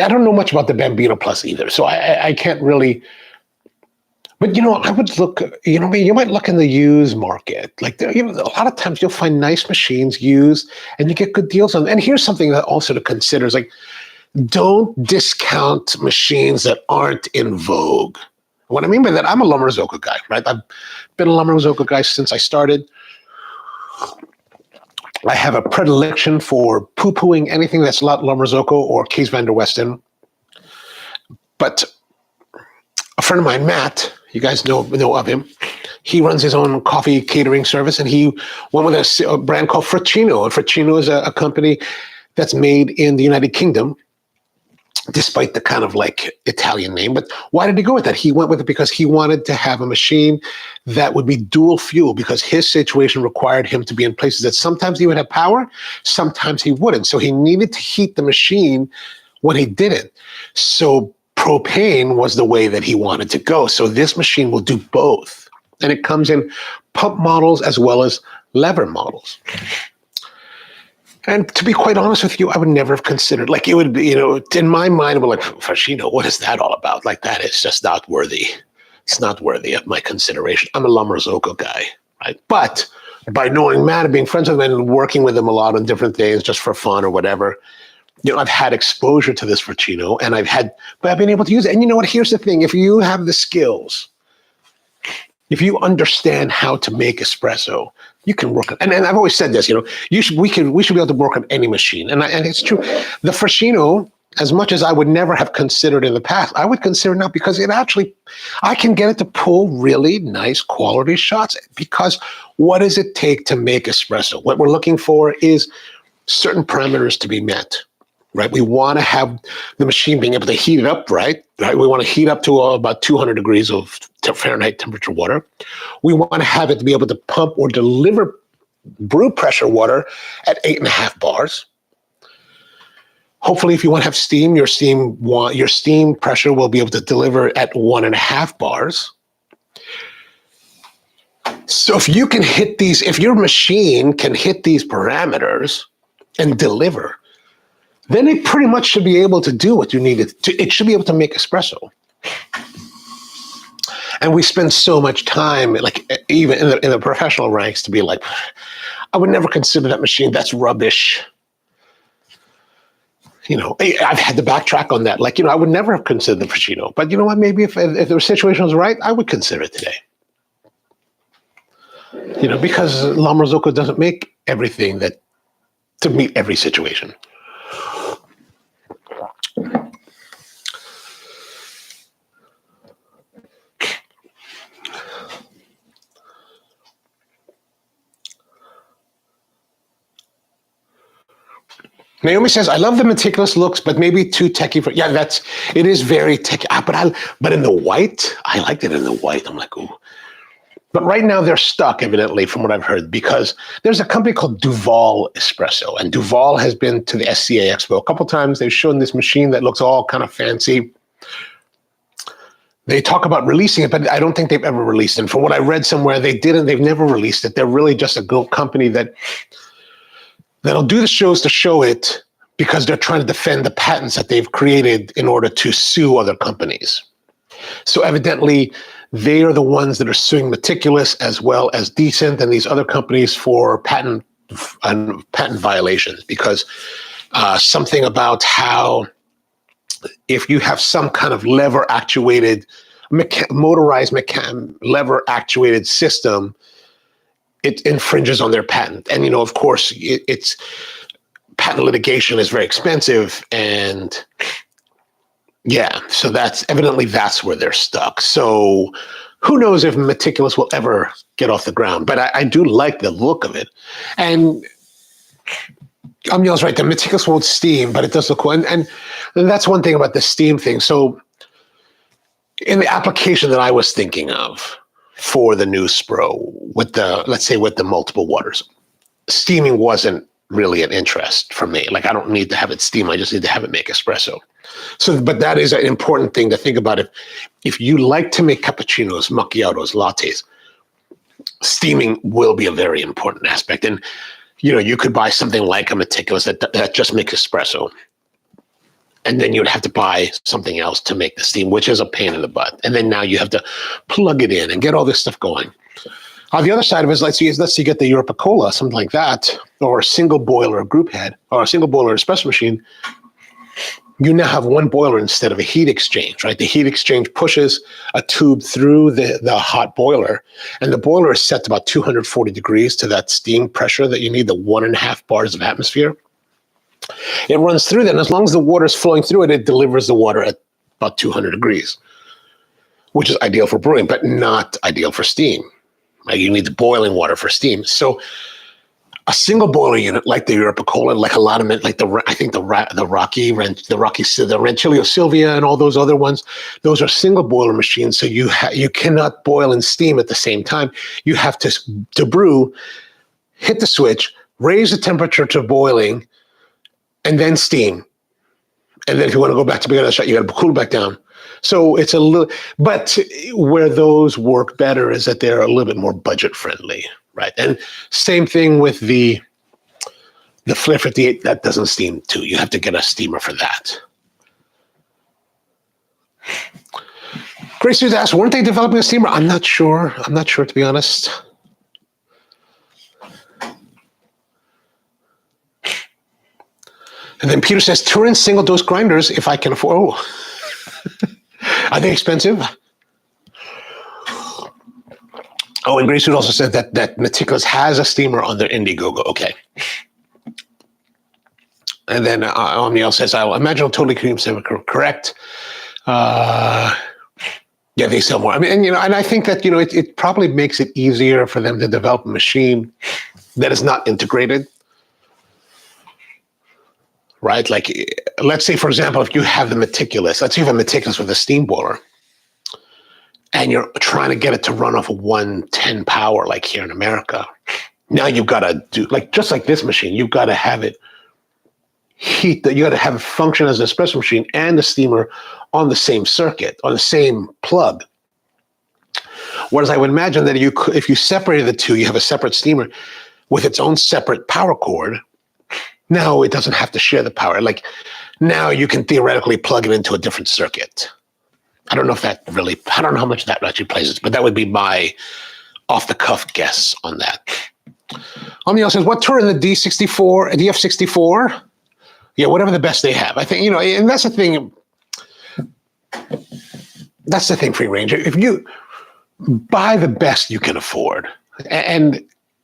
don't know much about the Bambino Plus either, so I can't really. But I would look. You might look in the used market. Like a lot of times you'll find nice machines used, and you get good deals on them. And here's something that also to consider is like, don't discount machines that aren't in vogue. What I mean by that, I'm a Lombrosoco guy, right? I've been a Lombrosoco guy since I started. I have a predilection for poo-pooing anything that's not Lombrosoco or Kees van der Westen. But a friend of mine, Matt, you guys know of him. He runs his own coffee catering service, and he went with a brand called Frappuccino. And Frappuccino is a company that's made in the United Kingdom, despite the kind of like Italian name. But why did he go with that? He went with it because he wanted to have a machine that would be dual fuel, because his situation required him to be in places that sometimes he would have power, sometimes he wouldn't. So he needed to heat the machine when he didn't. So propane was the way that he wanted to go. So this machine will do both. And it comes in pump models as well as lever models. And to be quite honest with you, I would never have considered, like, it would be, in my mind, I'm like, Frappuccino, what is that all about? Like, that is just not worthy. It's not worthy of my consideration. I'm a Lombrosoco guy, right? But by knowing Matt and being friends with him and working with him a lot on different things just for fun or whatever, I've had exposure to this Frappuccino, and I've been able to use it. And you know what? Here's the thing. If you have the skills, if you understand how to make espresso, you can work on, and I've always said this, we should be able to work on any machine. And it's true. The Frappuccino, as much as I would never have considered in the past, I would consider now, because I can get it to pull really nice quality shots. Because what does it take to make espresso? What we're looking for is certain parameters to be met. Right, we want to have the machine being able to heat it up, right? We want to heat up to about 200 degrees of Fahrenheit temperature water. We want to have it to be able to pump or deliver brew pressure water at 8.5 bars. Hopefully, if you want to have steam, your steam pressure will be able to deliver at 1.5 bars. So if you can hit these, if your machine can hit these parameters and deliver, then it pretty much should be able to do what you need it to. It should be able to make espresso. And we spend so much time, like even in the professional ranks, to be like, I would never consider that machine. That's rubbish. I've had to backtrack on that. Like, I would never have considered the Frappuccino. But you know what? Maybe if the situation was right, I would consider it today. Because Lombrosoco doesn't make everything to meet every situation. Naomi says, I love the meticulous looks, but maybe too techy for, yeah, it is very techy, but in the white, I liked it in the white. I'm like, ooh. But right now they're stuck, evidently, from what I've heard, because there's a company called Duval Espresso, and Duval has been to the SCA Expo a couple times. They've shown this machine that looks all kind of fancy. They talk about releasing it, but I don't think they've ever released it. And from what I read somewhere, they didn't. They've never released it. They're really just a company that'll do the shows to show it, because they're trying to defend the patents that they've created in order to sue other companies. So evidently, they are the ones that are suing Meticulous as well as Decent and these other companies for patent violations, because something about how if you have some kind of lever-actuated, motorized lever-actuated system, it infringes on their patent. And, of course, it's patent litigation is very expensive, and yeah, so that's where they're stuck. So who knows if Meticulous will ever get off the ground, but I do like the look of it. And Amniel's right, the Meticulous won't steam, but it does look cool. And that's one thing about the steam thing. So in the application that I was thinking of for the new Spro, with the multiple waters, steaming wasn't really an interest for me. Like, I don't need to have it steam. I just need to have it make espresso. So, but that is an important thing to think about. If you like to make cappuccinos, macchiatos, lattes, steaming will be a very important aspect. And, you could buy something like a Meticulous that just makes espresso. And then you'd have to buy something else to make the steam, which is a pain in the butt. And then now you have to plug it in and get all this stuff going. On the other side of it is, let's say you get the Europicola, something like that, or a single boiler group head, or a single boiler espresso machine. You now have one boiler instead of a heat exchange, right? The heat exchange pushes a tube through the hot boiler, and the boiler is set to about 240 degrees to that steam pressure that you need, the 1.5 bars of atmosphere. It runs through that, and as long as the water is flowing through it, it delivers the water at about 200 degrees, which is ideal for brewing, but not ideal for steam. Right? You need the boiling water for steam. So a single boiler unit like the Europicola, like a lot of them, like the Rancilio Silvia and all those other ones, those are single boiler machines. So you cannot boil and steam at the same time. You have to brew, hit the switch, raise the temperature to boiling, and then steam. And then if you want to go back to the shot, you got to cool it back down. So it's a little, but where those work better is that they're a little bit more budget friendly, right? And same thing with the Flare 58, that doesn't steam too. You have to get a steamer for that. Grace Suze asked, weren't they developing a steamer? I'm not sure. I'm not sure, to be honest. And then Peter says, Turin single dose grinders, if I can afford. Oh. Are they expensive? Oh, and Grace Suze also said that Meticulous has a steamer on their Indiegogo. Okay. And then Omniel says, I will imagine I'm totally correct. Yeah, they sell more. I mean, and I think that, it probably makes it easier for them to develop a machine that is not integrated. Right? Like, let's say, for example, if you have the Meticulous, let's say you have a Meticulous with a steam boiler, and you're trying to get it to run off of 110 power, like here in America. Now you've got to do, just like this machine, you've got to have it you got to have it function as an espresso machine and the steamer on the same circuit, on the same plug. Whereas I would imagine that if you separated the two, you have a separate steamer with its own separate power cord. Now it doesn't have to share the power. Like, now you can theoretically plug it into a different circuit. I don't know how much that actually plays, but that would be my off-the-cuff guess on that. Omniel says, what Turin, the DF64? Yeah, whatever the best they have. I think, and that's the thing. That's the thing, Free Ranger. If you buy the best you can afford, and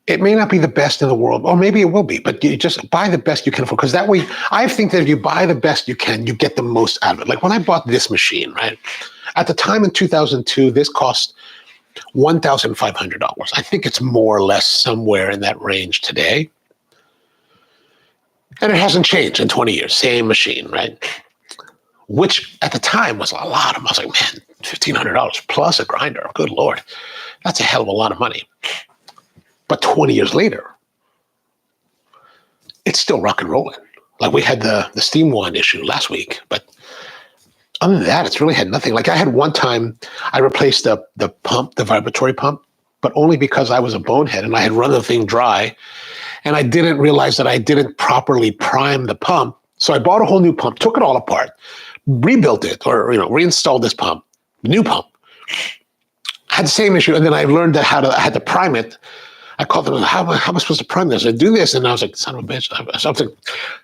it may not be the best in the world, or maybe it will be, but you just buy the best you can afford. Because that way, I think that if you buy the best you can, you get the most out of it. Like when I bought this machine, right? At the time in 2002, this cost $1,500. I think it's more or less somewhere in that range today. And it hasn't changed in 20 years. Same machine, right? Which at the time was a lot of money. I was like, man, $1,500 plus a grinder. Good Lord. That's a hell of a lot of money. But 20 years later, it's still rock and rolling. Like we had the steam wand issue last week, but other than that, it's really had nothing. Like I had one time, I replaced the pump, the vibratory pump, but only because I was a bonehead and I had run the thing dry, and I didn't realize that I didn't properly prime the pump. So I bought a whole new pump, took it all apart, rebuilt it, or reinstalled this pump, new pump. Had the same issue, and then I learned that I had to prime it. I called them, how am I supposed to prime this? I do this, and I was like, son of a bitch.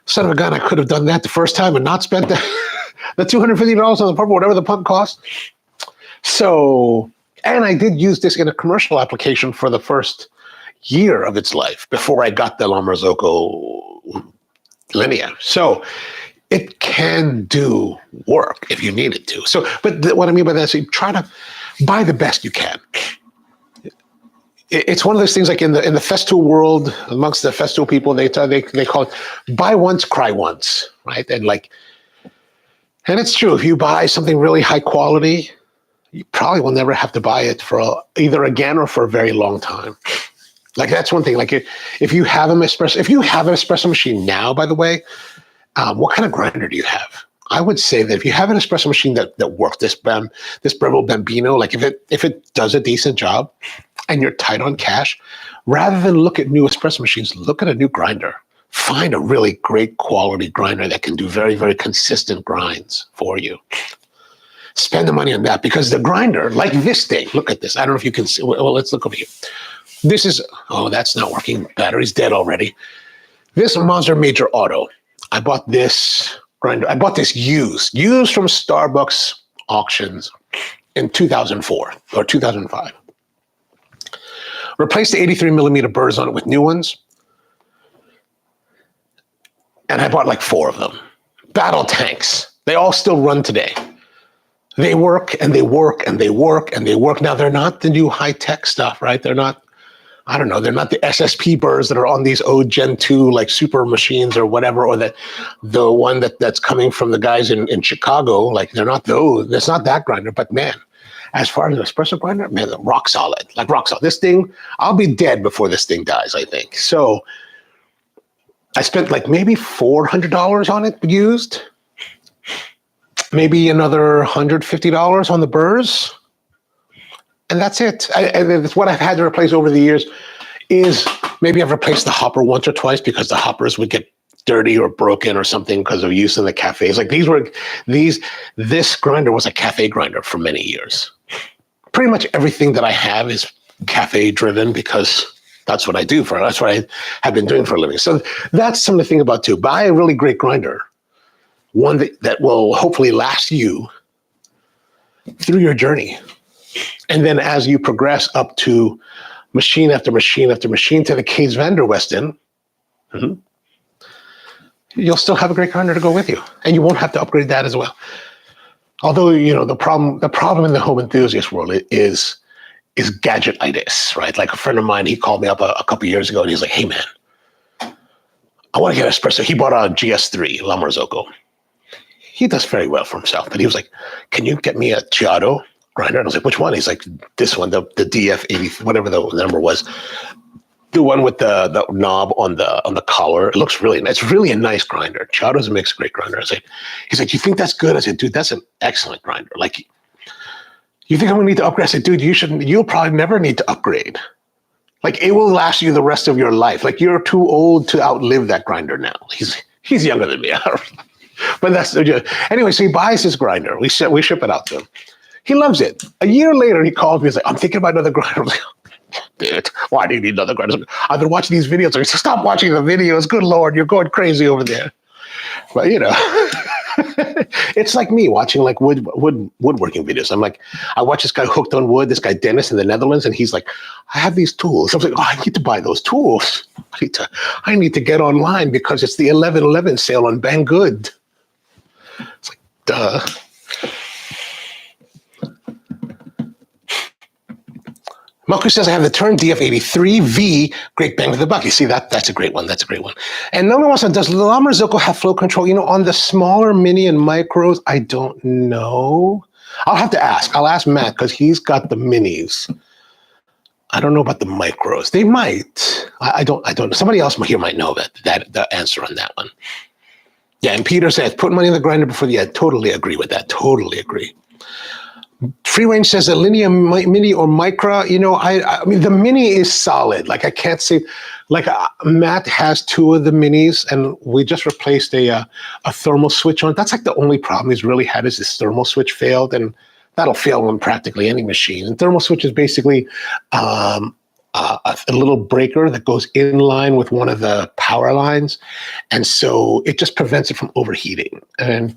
Son of a gun, I could have done that the first time and not spent the $250 on the pump, or whatever the pump cost. So, and I did use this in a commercial application for the first year of its life before I got the La Marzocco Linea. So it can do work if you need it to. So, but what I mean by that is you try to buy the best you can. It's one of those things like in the Festool world, amongst the Festool people, they call it buy once, cry once, right? And it's true. If you buy something really high quality, you probably will never have to buy it for either again or for a very long time. Like that's one thing. Like if you have an espresso machine now, by the way, what kind of grinder do you have? I would say that if you have an espresso machine that works, this Breville Bambino, like if it does a decent job and you're tight on cash, rather than look at new espresso machines, look at a new grinder. find a really great quality grinder that can do very, very consistent grinds for you. Spend the money on that, because the grinder, like this thing, look at this. I don't know if you can see. Well, let's look over here. This is, oh, that's not working. Battery's dead already. This Monster Major Auto. I bought this grinder. I bought this used from Starbucks auctions in 2004 or 2005. Replaced the 83 millimeter burrs on it with new ones. And I bought like 4 of them. Battle tanks. They all still run today. They work and they work and they work and they work. Now, they're not the new high-tech stuff, right? They're not, I don't know, they're not the SSP burrs that are on these old Gen 2 like super machines or whatever, or the one that's coming from the guys in Chicago. Like, they're not those. It's not that grinder. But man, as far as an espresso grinder, man, they're rock solid. Like rock solid. This thing, I'll be dead before this thing dies, I think. So I spent like maybe $400 on it used. Maybe another $150 on the burrs. And that's it. It's what I've had to replace over the years. Is maybe I've replaced the hopper once or twice because the hoppers would get dirty or broken or something because of use in the cafes. Like this grinder was a cafe grinder for many years. Pretty much everything that I have is cafe driven because that's what I do that's what I have been doing for a living. So that's something to think about too. Buy a really great grinder, one that will hopefully last you through your journey. And then as you progress up to machine after machine after machine to the Kees van der Westen, you'll still have a great grinder to go with you, and you won't have to upgrade that as well. Although, you know, the problem in the home enthusiast world is gadgetitis, right? Like a friend of mine, he called me up a couple of years ago, and he's like, "Hey man, I want to get espresso." He bought a GS3 La Marzocco. He does very well for himself, but he was like, "Can you get me a Giotto grinder?" And I was like, "Which one?" He's like, "This one, the DF80, whatever the number was, the one with the knob on the collar. It looks really nice. It's really a nice grinder. Giotto's makes a great grinder." I said, "He's like, you think that's good?" I said, "Dude, that's an excellent grinder. Like, you think I'm gonna need to upgrade?" I said, "Dude, you'll probably never need to upgrade. Like, it will last you the rest of your life. Like, you're too old to outlive that grinder now." He's younger than me, but that's anyway. So he buys this grinder. We ship it out to him. He loves it. A year later, he called me. He's like, "I'm thinking about another grinder." I was like, "Dude, why do you need another grinder?" I've been watching these videos. I said, "Stop watching the videos. Good Lord, you're going crazy over there." But you know, it's like me watching like woodworking videos. I'm like, I watch this guy Hooked on Wood, this guy Dennis in the Netherlands, and he's like, "I have these tools." I was like, "Oh, I need to buy those tools. I need to get online because it's the 11/11 sale on Banggood." It's like, duh. Mocha says, "I have the Turn DF83V, great bang for the buck." You see that? That's a great one. That's a great one. And no one wants to, does the La Marzocco have flow control? You know, on the smaller mini and micros, I don't know. I'll have to ask. I'll ask Matt because he's got the minis. I don't know about the micros. They might. I don't know. Somebody else here might know that the answer on that one. Yeah, and Peter says, "Put money in the grinder before the." I totally agree with that. Totally agree. Free Range says a Linea Mini or Micra. You know, I mean, the Mini is solid. Like, I can't say, like, Matt has 2 of the Minis, and we just replaced a thermal switch on it. That's like the only problem he's really had is this thermal switch failed, and that'll fail on practically any machine. And thermal switch is basically a little breaker that goes in line with one of the power lines, and so it just prevents it from overheating. And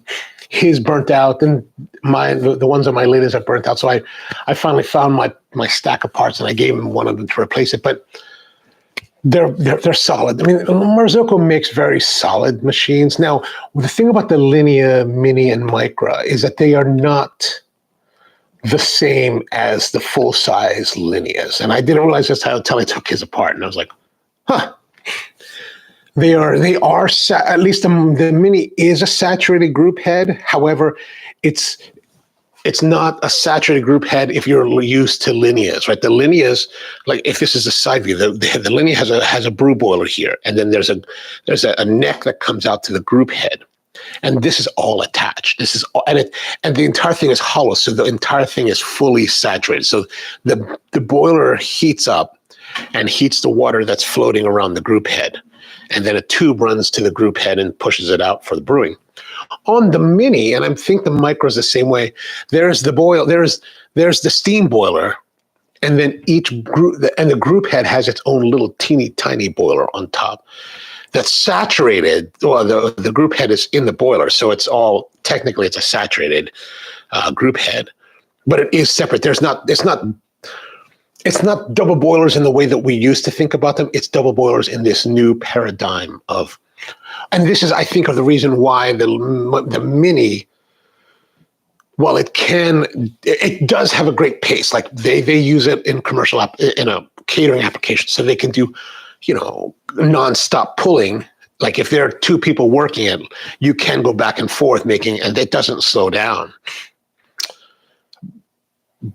his burnt out, and the ones on my latest are burnt out. So I finally found my stack of parts, and I gave him one of them to replace it. But they're solid. I mean, Marzocco makes very solid machines. Now, the thing about the Linea Mini and Micra is that they are not the same as the full size Lineas, and I didn't realize this until I took his apart, and I was like, huh. They are at least the Mini is a saturated group head. However, it's not a saturated group head if you're used to Lineas, right? The Lineas, like if this is a side view, the Linea has a brew boiler here, and then there's a neck that comes out to the group head, and this is all attached. This is all, and the entire thing is hollow, so the entire thing is fully saturated. So the boiler heats up and heats the water that's floating around the group head. and then a tube runs to the group head and pushes it out for the brewing. On the mini, and I think the micro is the same way, there's the steam boiler, and then each group, and the group head has its own little teeny tiny boiler on top that's saturated. Well, the group head is in the boiler, so it's technically a saturated group head, but it is separate. It's not double boilers in the way that we used to think about them. It's double boilers in this new paradigm of, and this is, I think, of the reason why the mini, while it does have a great pace. Like they use it in commercial in a catering application, so they can do, nonstop pulling. Like if there are two people working it, you can go back and forth and it doesn't slow down.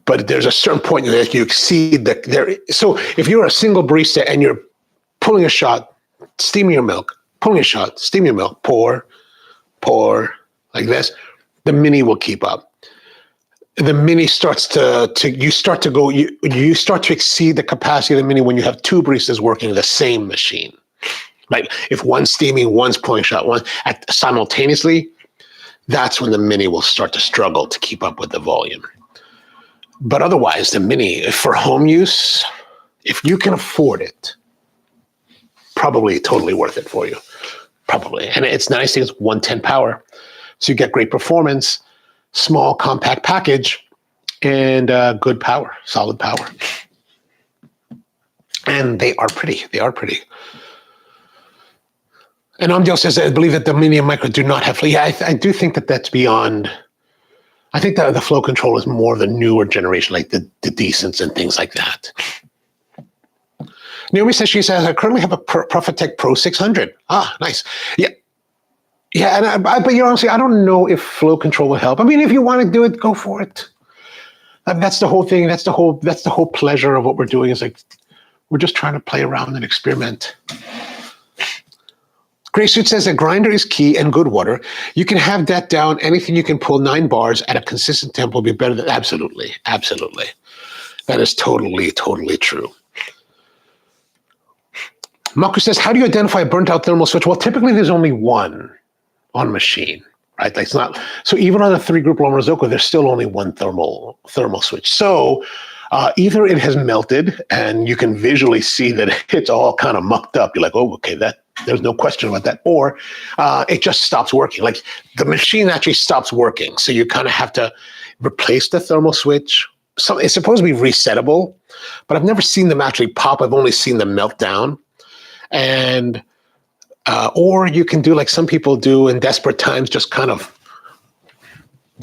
But there's a certain point that you exceed so if you're a single barista and you're pulling a shot, steaming your milk, pulling a shot, steaming your milk, pour, like this, the mini will keep up. The mini starts you start to exceed the capacity of the mini when you have two baristas working the same machine. Like if one's steaming, one's pulling a shot, simultaneously, that's when the mini will start to struggle to keep up with the volume. But otherwise, the mini, for home use, if you can afford it, probably totally worth it for you. Probably. And it's nice, it's 110 power. So you get great performance, small, compact package, and good power, solid power. And they are pretty. And Amdiel says, I believe that the mini and micro do not have flow. Yeah, I do think that's beyond. I think that the flow control is more the newer generation, like the Decents and things like that. Naomi says, I currently have a Profitec Pro 600. Ah, nice. Yeah. Yeah, but honestly, I don't know if flow control will help. I mean, if you want to do it, go for it. I mean, that's the whole thing. That's the whole pleasure of what we're doing. Is like we're just trying to play around and experiment. Gray Suit says a grinder is key and good water. You can have that down. Anything you can pull 9 bars at a consistent tempo will be better than absolutely. That is totally true. Maku says, how do you identify a burnt out thermal switch? Well, typically there's only one on machine, right? That's not so. Even on a 3-group Lomonosoko, there's still only one thermal switch. So either it has melted and you can visually see that it's all kind of mucked up. You're like, oh, okay, there's no question about that. Or it just stops working. Like the machine actually stops working. So you kind of have to replace the thermal switch. It's supposed to be resettable, but I've never seen them actually pop. I've only seen them melt down. And or you can do like some people do in desperate times, just kind of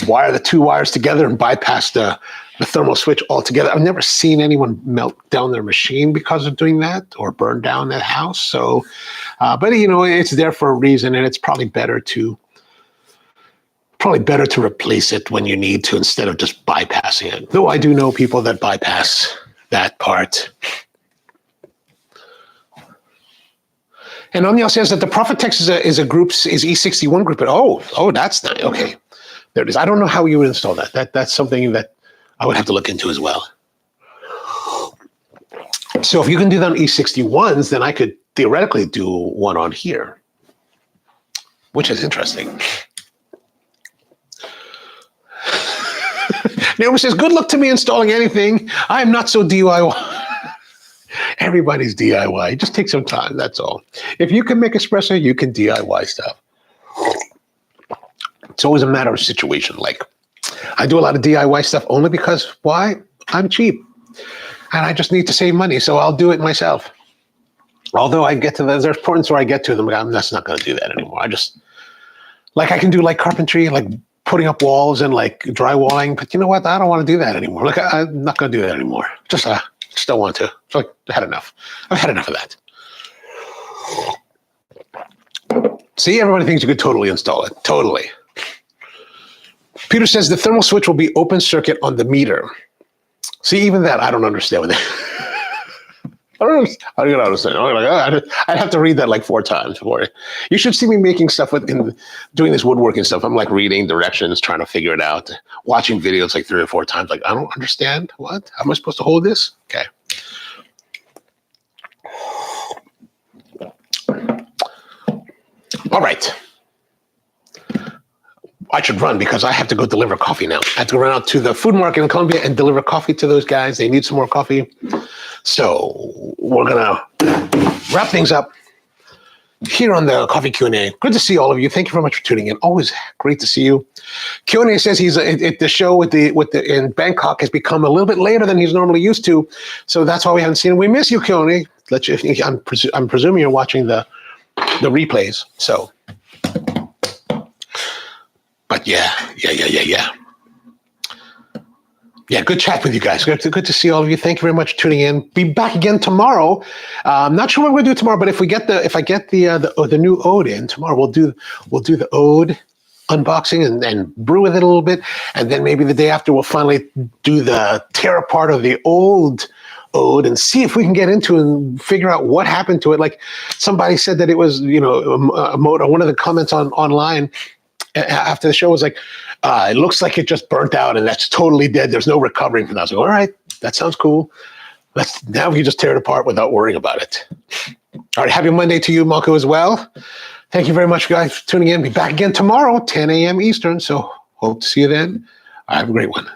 wire the 2 wires together and bypass the thermal switch altogether. I've never seen anyone melt down their machine because of doing that or burn down that house. So, but it's there for a reason, and it's probably better to replace it when you need to instead of just bypassing it. Though I do know people that bypass that part. And Oniel says that the Profitex is E61 group. Oh, that's nice. Okay, there it is. I don't know how you would install that. That's something that I would have to look into as well. So if you can do that on E61s, then I could theoretically do one on here, which is interesting. Naomi says, good luck to me installing anything. I am not so DIY. Everybody's DIY. Just take some time. That's all. If you can make espresso, you can DIY stuff. It's always a matter of situation. Like I do a lot of DIY stuff only because why? I'm cheap and I just need to save money. So I'll do it myself. Although I get to there's points where I get to them, but I'm just not going to do that anymore. I can do like carpentry, like putting up walls and like drywalling. But you know what? I don't want to do that anymore. Like I'm not going to do that anymore. Just don't want to. So I had enough. I've had enough of that. See, everybody thinks you could totally install it. Totally. Peter says the thermal switch will be open circuit on the meter. See, even that, I don't understand what that. I don't understand. I'd have to read that like 4 times before. You should see me making stuff doing this woodworking stuff. I'm like reading directions, trying to figure it out, watching videos like 3 or 4 times. Like, I don't understand. What? How am I supposed to hold this? Okay. I should run because I have to go deliver coffee now. I have to run out to the food market in Colombia and deliver coffee to those guys. They need some more coffee. So we're going to wrap things up here on the Coffee Q&A. Good to see all of you. Thank you very much for tuning in. Always great to see you. Q&A says he's at the show in Bangkok has become a little bit later than he's normally used to. So that's why we haven't seen him. We miss you, Q&A. I'm presuming you're watching the replays. So, but yeah. Yeah, good chat with you guys. Good to see all of you. Thank you very much for tuning in. Be back again tomorrow. I'm not sure what we're gonna do tomorrow, but if I get the new ode in tomorrow, we'll do the ode unboxing and brew with it a little bit, and then maybe the day after we'll finally do the tear apart of the old ode and see if we can get into and figure out what happened to it. Like somebody said that it was, one of the comments online after the show was like, it looks like it just burnt out and that's totally dead. There's no recovering from that. So, all right, that sounds cool. Now we can just tear it apart without worrying about it. All right, happy Monday to you, Mocha, as well. Thank you very much, guys, for tuning in. Be back again tomorrow, 10 a.m. Eastern. So hope to see you then. Have a great one.